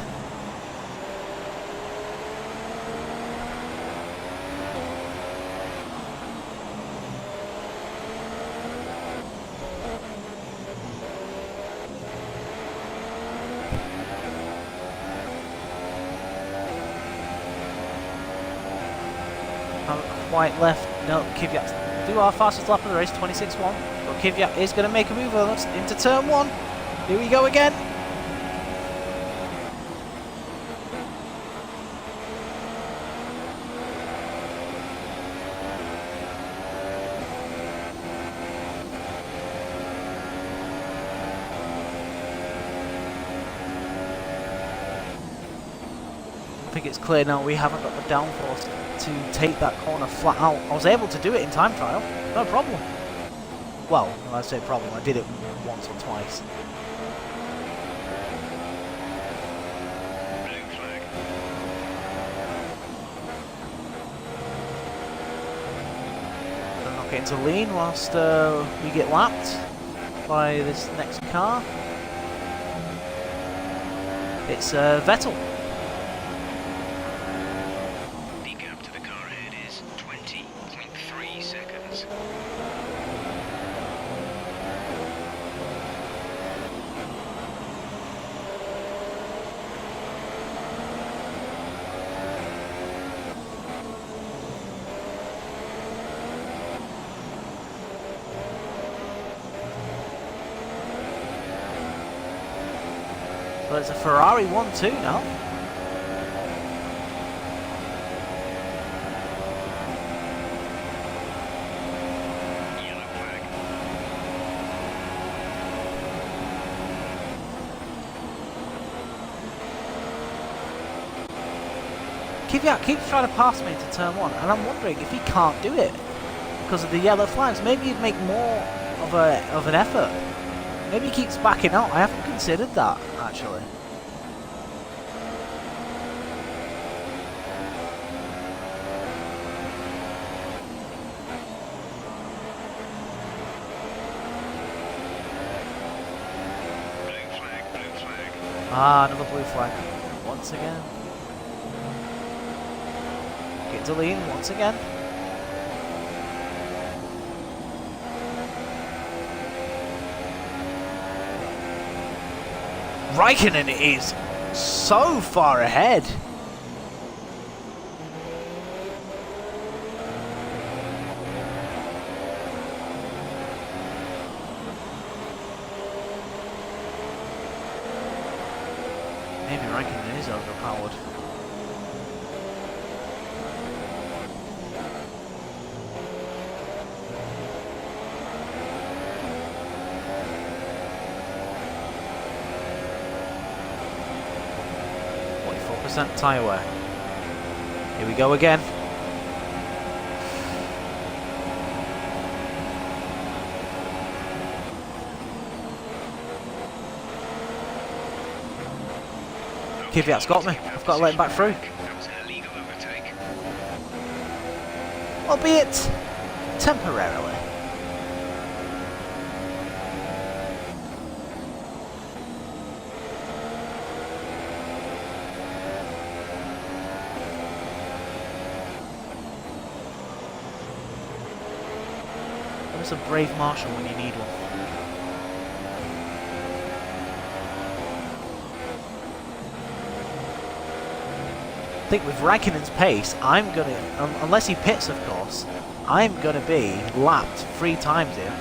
Speaker 1: Haven't quite left. No, Kvyat's do our fastest lap of the race, 26.1. But Kvyat is going to make a move on us into turn 1. Here we go again. I think it's clear now we haven't got the downforce to take that corner flat out. I was able to do it in time trial, no problem. Well, when I say problem, I did it once or twice. Don't knock it into lean whilst we get lapped by this next car. It's Vettel. So it's a Ferrari 1-2 now.
Speaker 2: Yellow flag.
Speaker 1: Kvyat keeps trying to pass me into turn 1, and I'm wondering if he can't do it because of the yellow flags. Maybe he'd make more of an effort. Maybe he keeps backing out. I haven't considered that, actually.
Speaker 2: Blue flag.
Speaker 1: Ah, another blue flag. Once again. Get to lean once again. Raikkonen is so far ahead. Maybe Raikkonen is overpowered. Tyre wear. Here we go again. Kvyat's got me. I've got to let him back through.
Speaker 2: That was an illegal overtake.
Speaker 1: Albeit temporarily. us a brave marshal when you need one. I think with Raikkonen's pace, I'm gonna, unless he pits of course, I'm gonna be lapped 3 times here.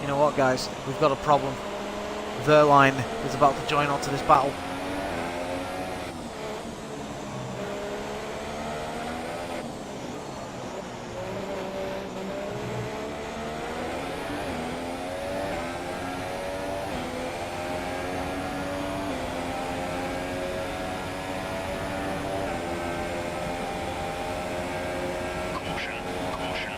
Speaker 1: You know what, guys? We've got a problem. Verline is about to join onto this battle.
Speaker 2: Caution, caution.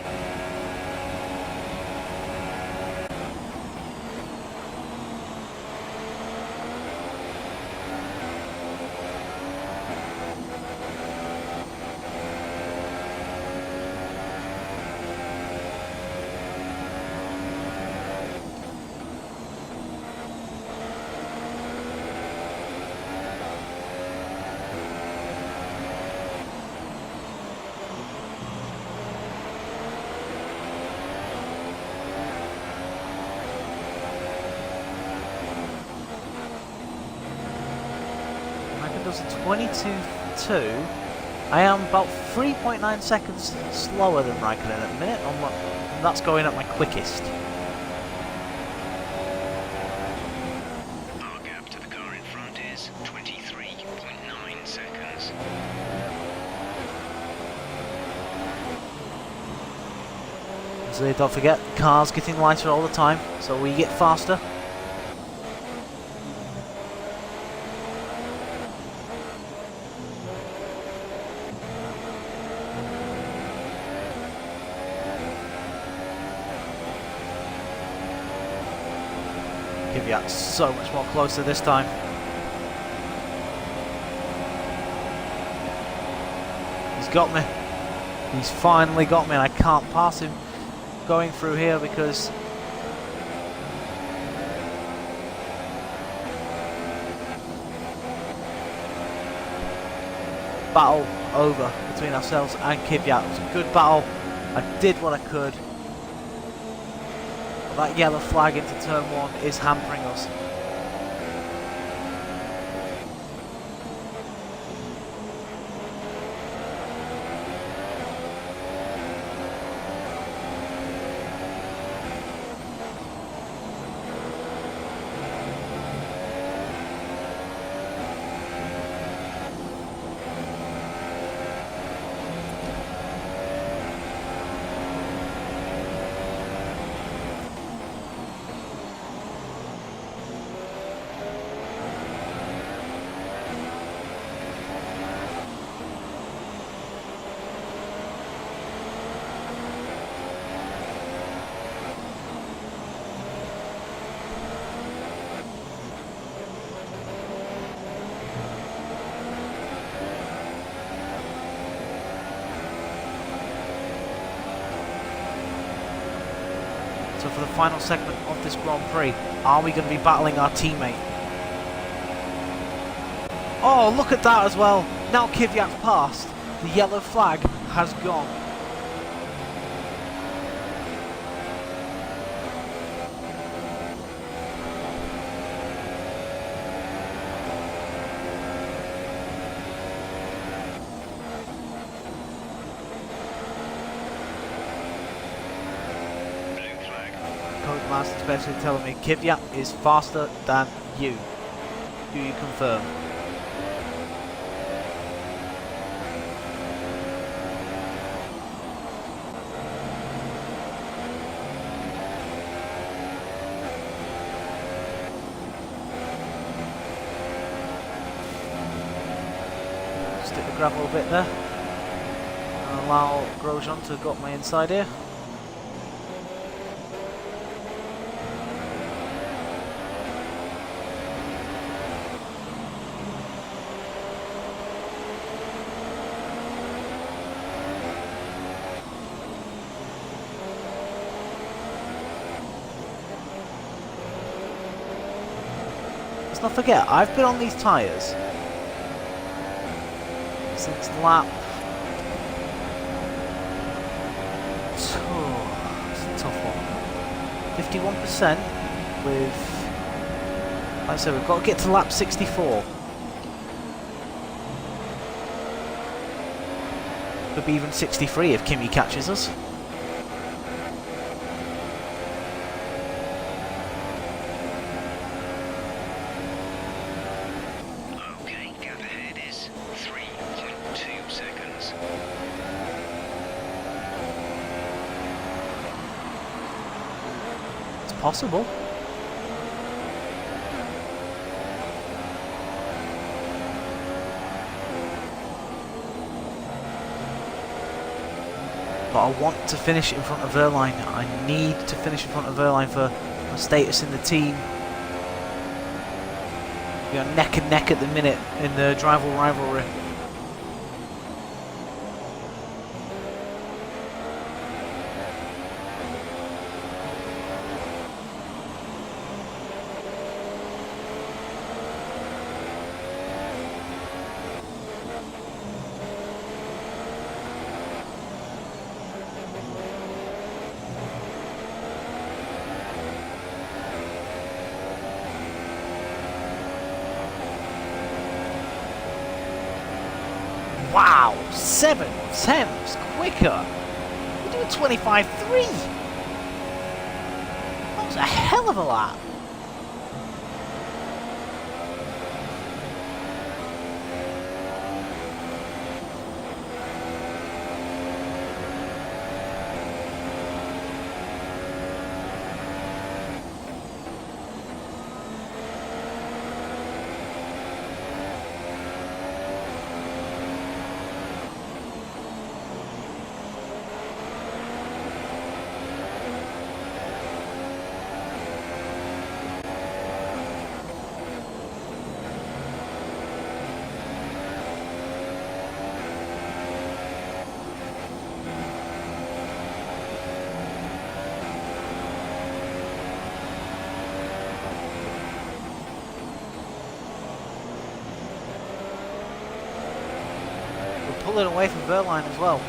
Speaker 1: Does 22.2. I am about 3.9 seconds slower than Raikkonen at the minute, and that's going at my quickest.
Speaker 2: Our gap to the car in front is 23.9 seconds.
Speaker 1: So don't forget, cars getting lighter all the time, so we get faster. Kvyat's so much more closer this time. He's got me. He's finally got me, and I can't pass him going through here because battle over between ourselves and Kvyat. It was a good battle. I did what I could. That yellow flag into turn 1 is hampering us. So for the final segment of this Grand Prix, are we going to be battling our teammate? Oh, look at that as well. Now Kvyat's passed. The yellow flag has gone. Codemaster's basically telling me Kvyat is faster than you. Do you confirm? Stick the gravel a bit there. And allow Grosjean to go up my inside here. let's not forget, I've been on these tyres since lap... It's a tough one. 51% with... Like I said, we've got to get to lap 64. Could be even 63 if Kimi catches us.
Speaker 2: Okay, gap ahead is 3.2 seconds.
Speaker 1: It's possible. But I want to finish in front of Verline. I need to finish in front of Verline for my status in the team. We are neck and neck at the minute in the rivalry. Wow, 7 tenths quicker. We're doing 25.3. That was a hell of a lap. Pulling away from Verline as well.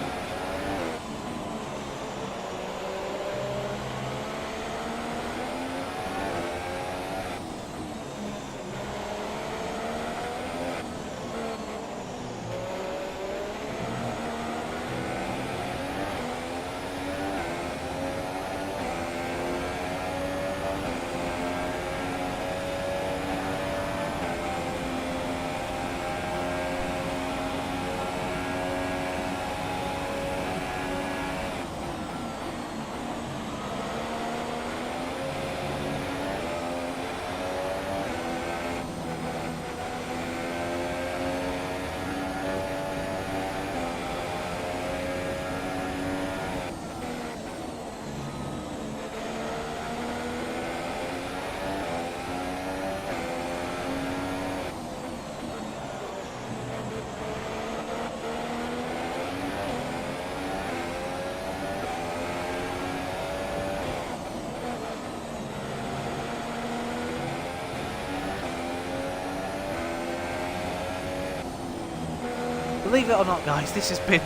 Speaker 1: Believe it or not, guys, this has been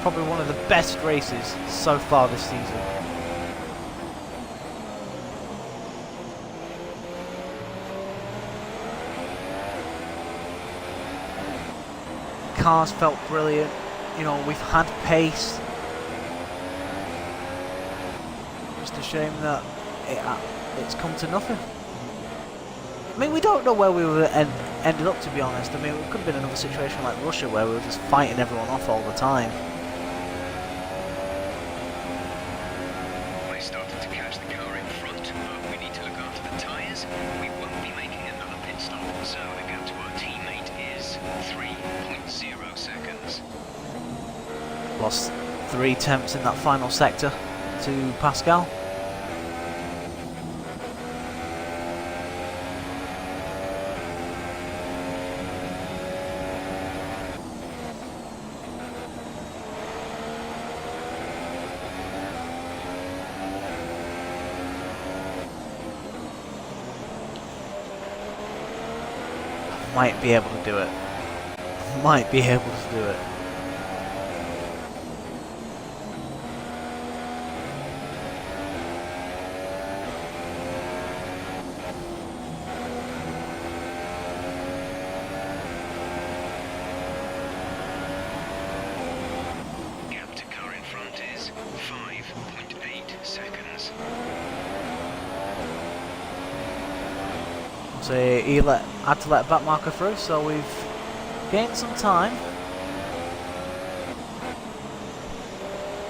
Speaker 1: probably one of the best races so far this season. Cars felt brilliant. You know, we've had pace. Just a shame that it's come to nothing. I mean, we don't know where we would ended up, to be honest. I mean, it could have been another situation like Russia where we were just fighting everyone off all the time.
Speaker 2: They started to catch the car in front, but we need to look after the tyres. We won't be making another pit stop, so the gap to our teammate is 3.0 seconds.
Speaker 1: Lost 3 tenths in that final sector to Pascal. Might be able to do it. Might be able to do it.
Speaker 2: Gap to car in front is 5.8 seconds.
Speaker 1: So he had to let a back marker through, so we've gained some time.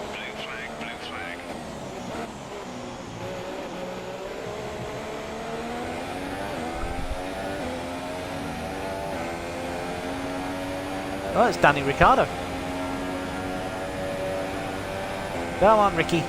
Speaker 2: Blue flag, blue flag.
Speaker 1: Oh, it's Danny Ricciardo. Go on, Ricky.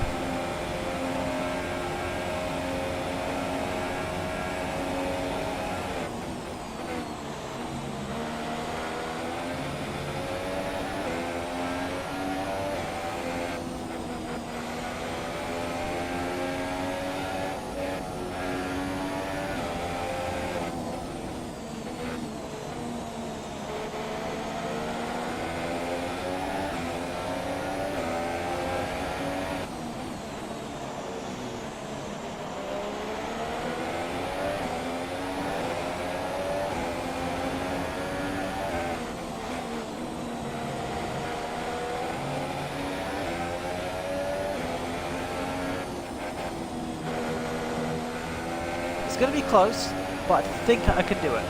Speaker 1: It's going to be close, but I think I can do it.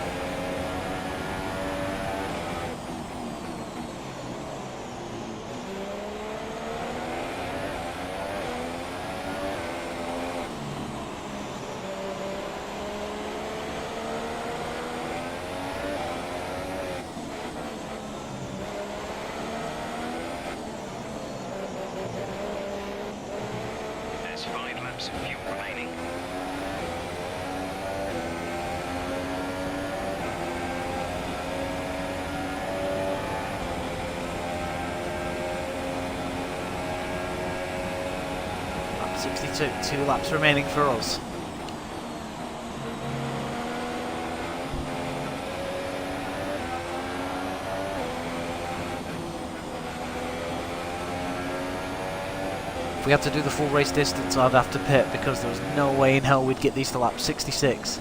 Speaker 2: There's 5 laps of fuel remaining.
Speaker 1: Lap 62, 2 laps remaining for us. If we had to do the full race distance, I'd have to pit because there was no way in hell we'd get these to lap 66.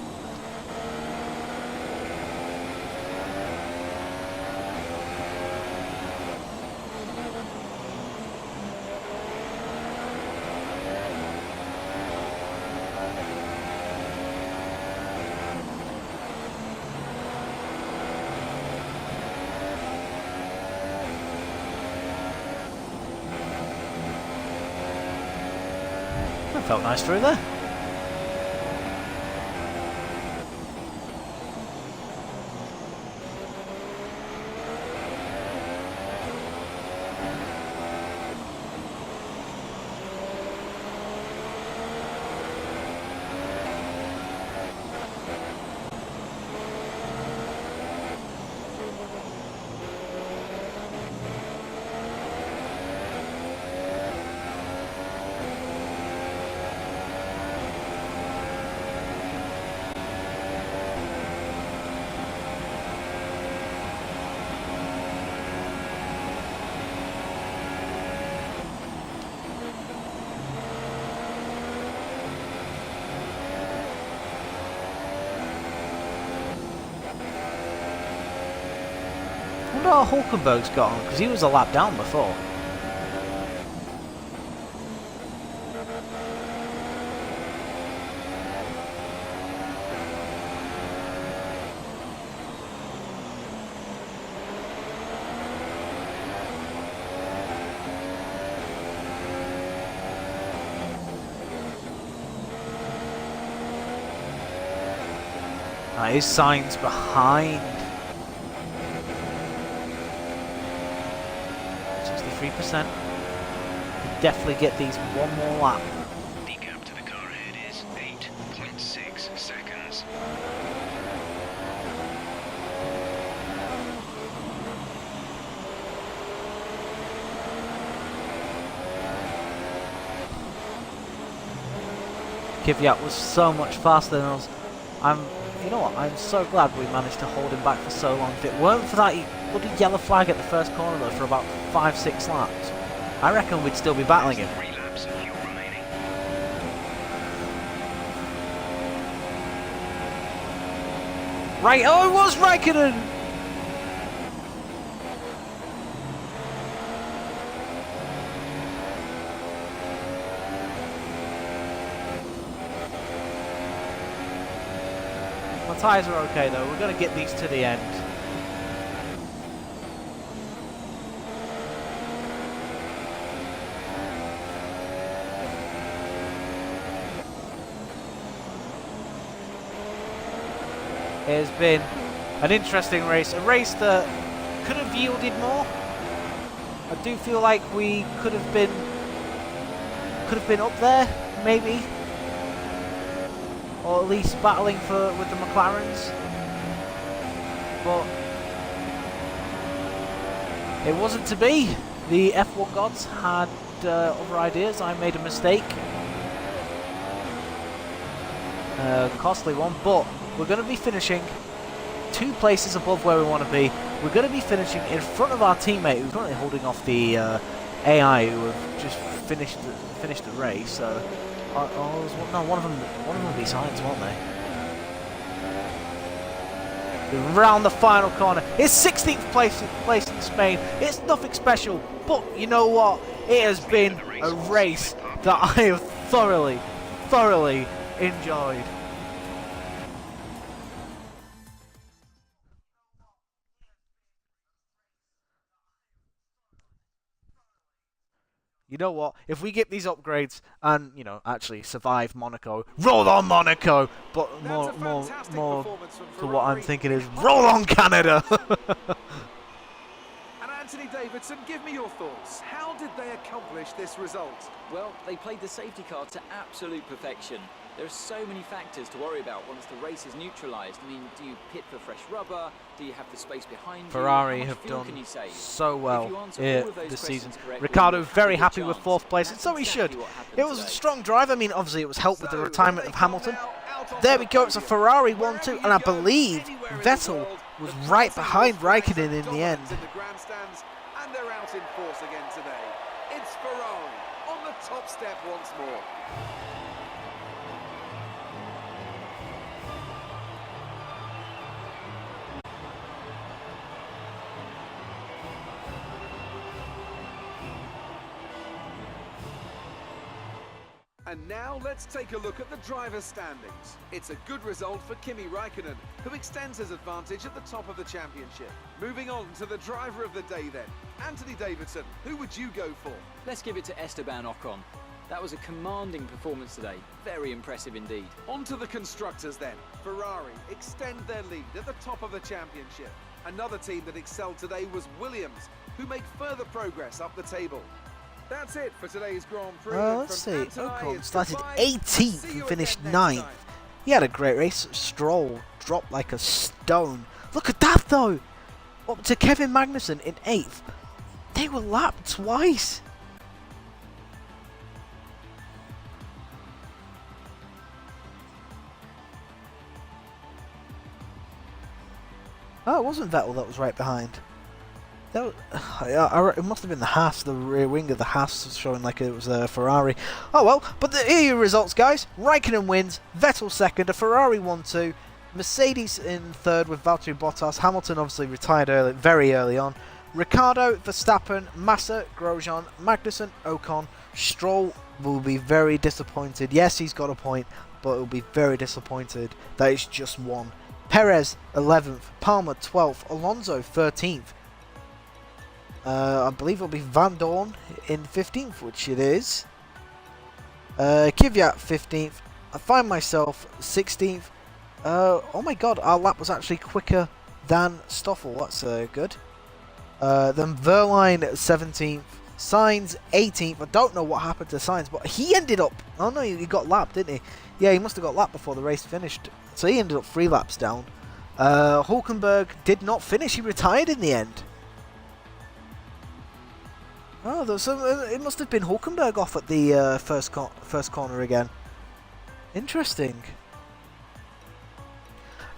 Speaker 1: That felt nice through there. I wonder how Hulkenberg's got on, because he was a lap down before. His signs behind. 63%. Definitely get these one more lap.
Speaker 2: The gap to the car ahead is 8.6 seconds.
Speaker 1: Kvyat was so much faster than us. I'm you know what? I'm so glad we managed to hold him back for so long. If it weren't for that bloody yellow flag at the first corner though for about 5-6 laps, I reckon we'd still be battling him.
Speaker 2: 3 laps of fuel remaining.
Speaker 1: Right, oh, it was Raikkonen! My tyres are okay though, we're going to get these to the end. It has been an interesting race, a race that could have yielded more. I do feel like we could have been up there, maybe, or at least battling with the McLarens. But it wasn't to be. The F1 gods had other ideas. I made a mistake, costly one, but we're going to be finishing 2 places above where we want to be. We're going to be finishing in front of our teammate who's currently holding off the AI who have just finished the race. No, one of them will be Sainz, won't they? Round the final corner. It's 16th place in Spain. It's nothing special, but you know what? It has been a race that I have thoroughly enjoyed. You know what? If we get these upgrades and, you know, actually survive Monaco, roll on Monaco! But more to what I'm thinking is, roll on Canada!
Speaker 3: And Anthony Davidson, give me your thoughts. How did they accomplish this result?
Speaker 4: Well, they played the safety car to absolute perfection. There are so many factors to worry about once the race is neutralised. I mean, do you pit for fresh rubber? Do you have the space behind you?
Speaker 1: Ferrari have done so well this season. Ricciardo very happy with 4th place, and so he should. It was a strong drive. I mean, obviously it was helped with the retirement of Hamilton. There we go, it's a Ferrari 1-2, and I believe Vettel was right behind Raikkonen in the end.
Speaker 3: And they're out in force again today. It's Ferrari on the top step once more. And now let's take a look at the driver's standings. It's a good result for Kimi Raikkonen, who extends his advantage at the top of the championship. Moving on to the driver of the day then. Anthony Davidson, who would you go for?
Speaker 4: Let's give it to Esteban Ocon. That was a commanding performance today. Very impressive indeed.
Speaker 3: On to the constructors then. Ferrari extend their lead at the top of the championship. Another team that excelled today was Williams, who make further progress up the table. That's it for today's Grand Prix.
Speaker 1: Let's see. Ocon started 18th and finished 9th. He had a great race. Stroll dropped like a stone. Look at that though! Up to Kevin Magnussen in 8th. They were lapped twice. Oh, it wasn't Vettel that was right behind. That was, it must have been the Haas, the rear wing of the Haas, showing like it was a Ferrari. Oh well, but here are your results, guys. Raikkonen wins, Vettel 2nd, a Ferrari 1-2, Mercedes in 3rd with Valtteri Bottas. Hamilton obviously retired very early on. Ricciardo, Verstappen, Massa, Grosjean, Magnussen, Ocon. Stroll will be very disappointed. Yes, he's got a point, but he'll be very disappointed that it's just one. Perez 11th, Palmer 12th, Alonso 13th. I believe it'll be Van Dorn in 15th, which it is. Kvyat 15th. I find myself 16th. Oh my god, our lap was actually quicker than Stoffel. That's good. Then Verline 17th. Sainz 18th. I don't know what happened to Sainz, but he ended up... Oh no, he got lapped, didn't he? Yeah, he must have got lapped before the race finished. So he ended up 3 laps down. Hulkenberg did not finish. He retired in the end. Oh, it must have been Hulkenberg off at the first corner again. Interesting.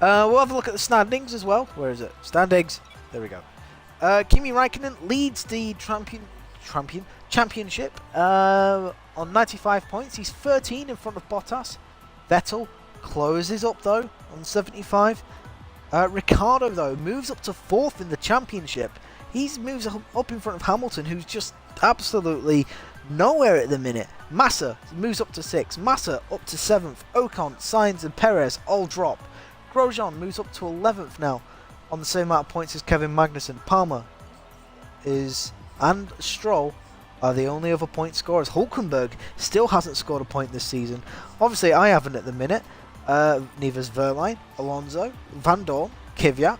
Speaker 1: We'll have a look at the standings as well. Where is it? Standings. There we go. Kimi Raikkonen leads the championship on 95 points. He's 13 in front of Bottas. Vettel closes up though on 75. Ricciardo though moves up to 4th in the championship. He moves up in front of Hamilton, who's just absolutely nowhere at the minute. Massa moves up to 6th. Massa up to 7th. Ocon, Sainz and Perez all drop. Grosjean moves up to 11th now on the same amount of points as Kevin Magnussen. Palmer and Stroll are the only other point scorers. Hulkenberg still hasn't scored a point this season. Obviously I haven't at the minute. Neither's Verline, Alonso, Van Dorn, Kvyat.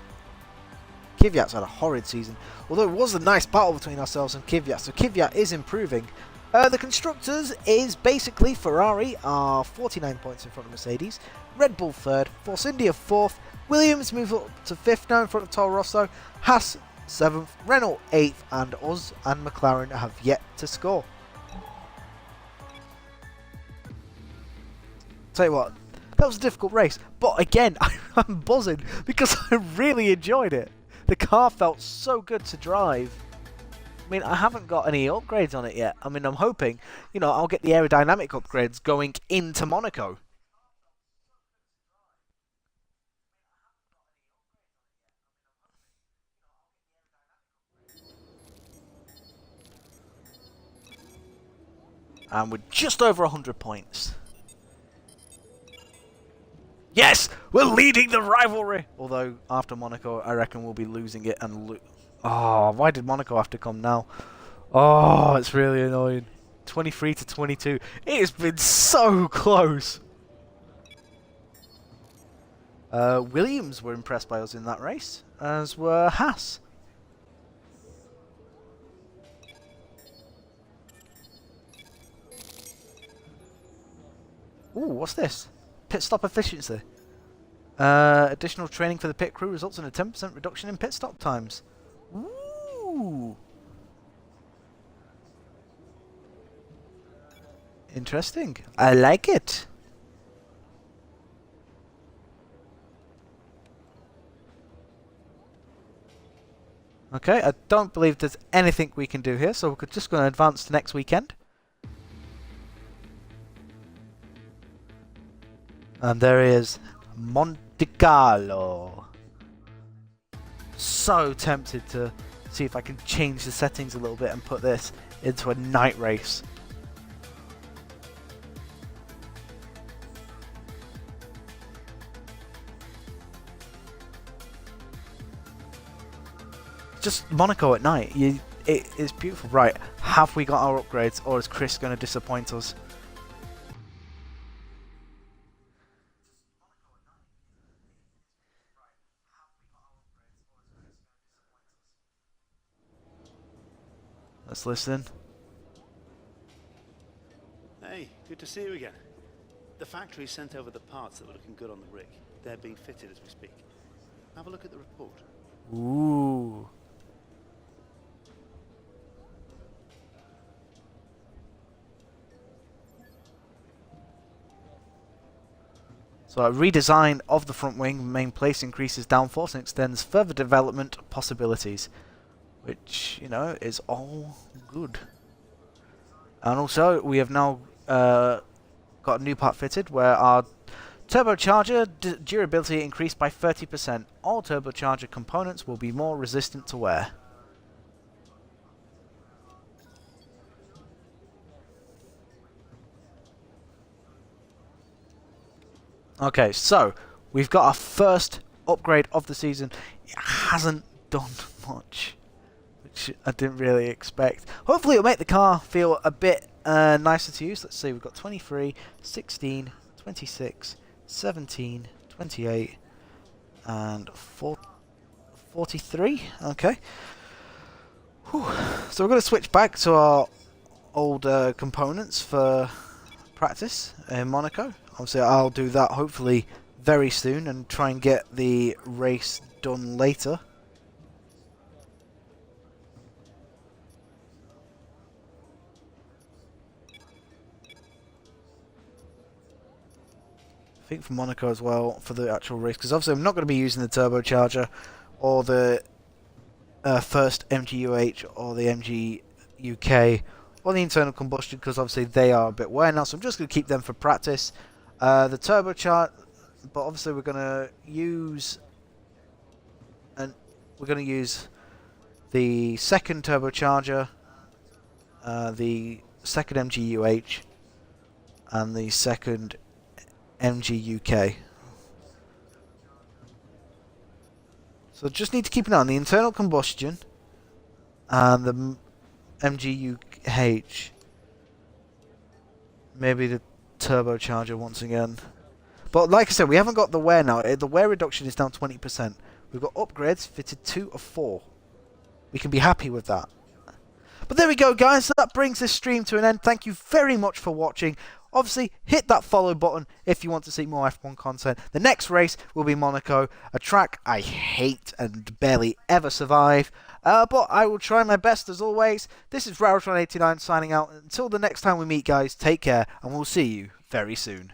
Speaker 1: Kvyat's had a horrid season, although it was a nice battle between ourselves and Kvyat, so Kvyat is improving. The constructors is basically Ferrari are 49 points in front of Mercedes, Red Bull 3rd, Force India 4th, Williams move up to 5th now in front of Toro Rosso, Haas 7th, Renault 8th, and us and McLaren have yet to score. Tell you what, that was a difficult race, but again, I'm buzzing because I really enjoyed it. The car felt so good to drive. I mean, I haven't got any upgrades on it yet. I mean, I'm hoping, you know, I'll get the aerodynamic upgrades going into Monaco. And we're just over 100 points. Yes! We're leading the rivalry! Although, after Monaco, I reckon we'll be losing it and oh, why did Monaco have to come now? Oh, it's really annoying. 23 to 22. It has been so close! Williams were impressed by us in that race, as were Haas. Ooh, what's this? Pit stop efficiency. Additional training for the pit crew results in a 10% reduction in pit stop times. Ooh. Interesting. I like it. Okay, I don't believe there's anything we can do here, so we're just going to advance to next weekend. And there he is, Monte Carlo. So tempted to see if I can change the settings a little bit and put this into a night race. Just Monaco at night, it's beautiful. Right, have we got our upgrades, or is Chris going to disappoint us? Let's listen.
Speaker 5: Hey, good to see you again. The factory sent over the parts that were looking good on the rig. They're being fitted as we speak. Have a look at the report.
Speaker 1: Ooh. So a redesign of the front wing main place increases downforce and extends further development possibilities. Which, you know, is all good. And also, we have now got a new part fitted where our turbocharger durability increased by 30%. All turbocharger components will be more resistant to wear. Okay, so we've got our first upgrade of the season. It hasn't done much, which I didn't really expect. Hopefully it'll make the car feel a bit nicer to use. Let's see, we've got 23, 16, 26, 17, 28, and 43. Okay. Whew. So we're going to switch back to our old components for practice in Monaco. Obviously I'll do that hopefully very soon and try and get the race done later. think for Monaco as well for the actual race, because obviously I'm not going to be using the turbocharger or the first MGUH or the MG UK or the internal combustion, because obviously they are a bit wear now, so I'm just going to keep them for practice. The turbocharger, but obviously we're going to use the second turbocharger, the second MGUH, and the second MG UK. So just need to keep an eye on the internal combustion and the MGUH. Maybe the turbocharger once again. But like I said, we haven't got the wear now. The wear reduction is down 20%. We've got upgrades fitted 2 of 4. We can be happy with that. But there we go, guys. So that brings this stream to an end. Thank you very much for watching. Obviously, hit that follow button if you want to see more F1 content. The next race will be Monaco, a track I hate and barely ever survive. But I will try my best as always. This is Rowtron89 signing out. Until the next time we meet, guys, take care, and we'll see you very soon.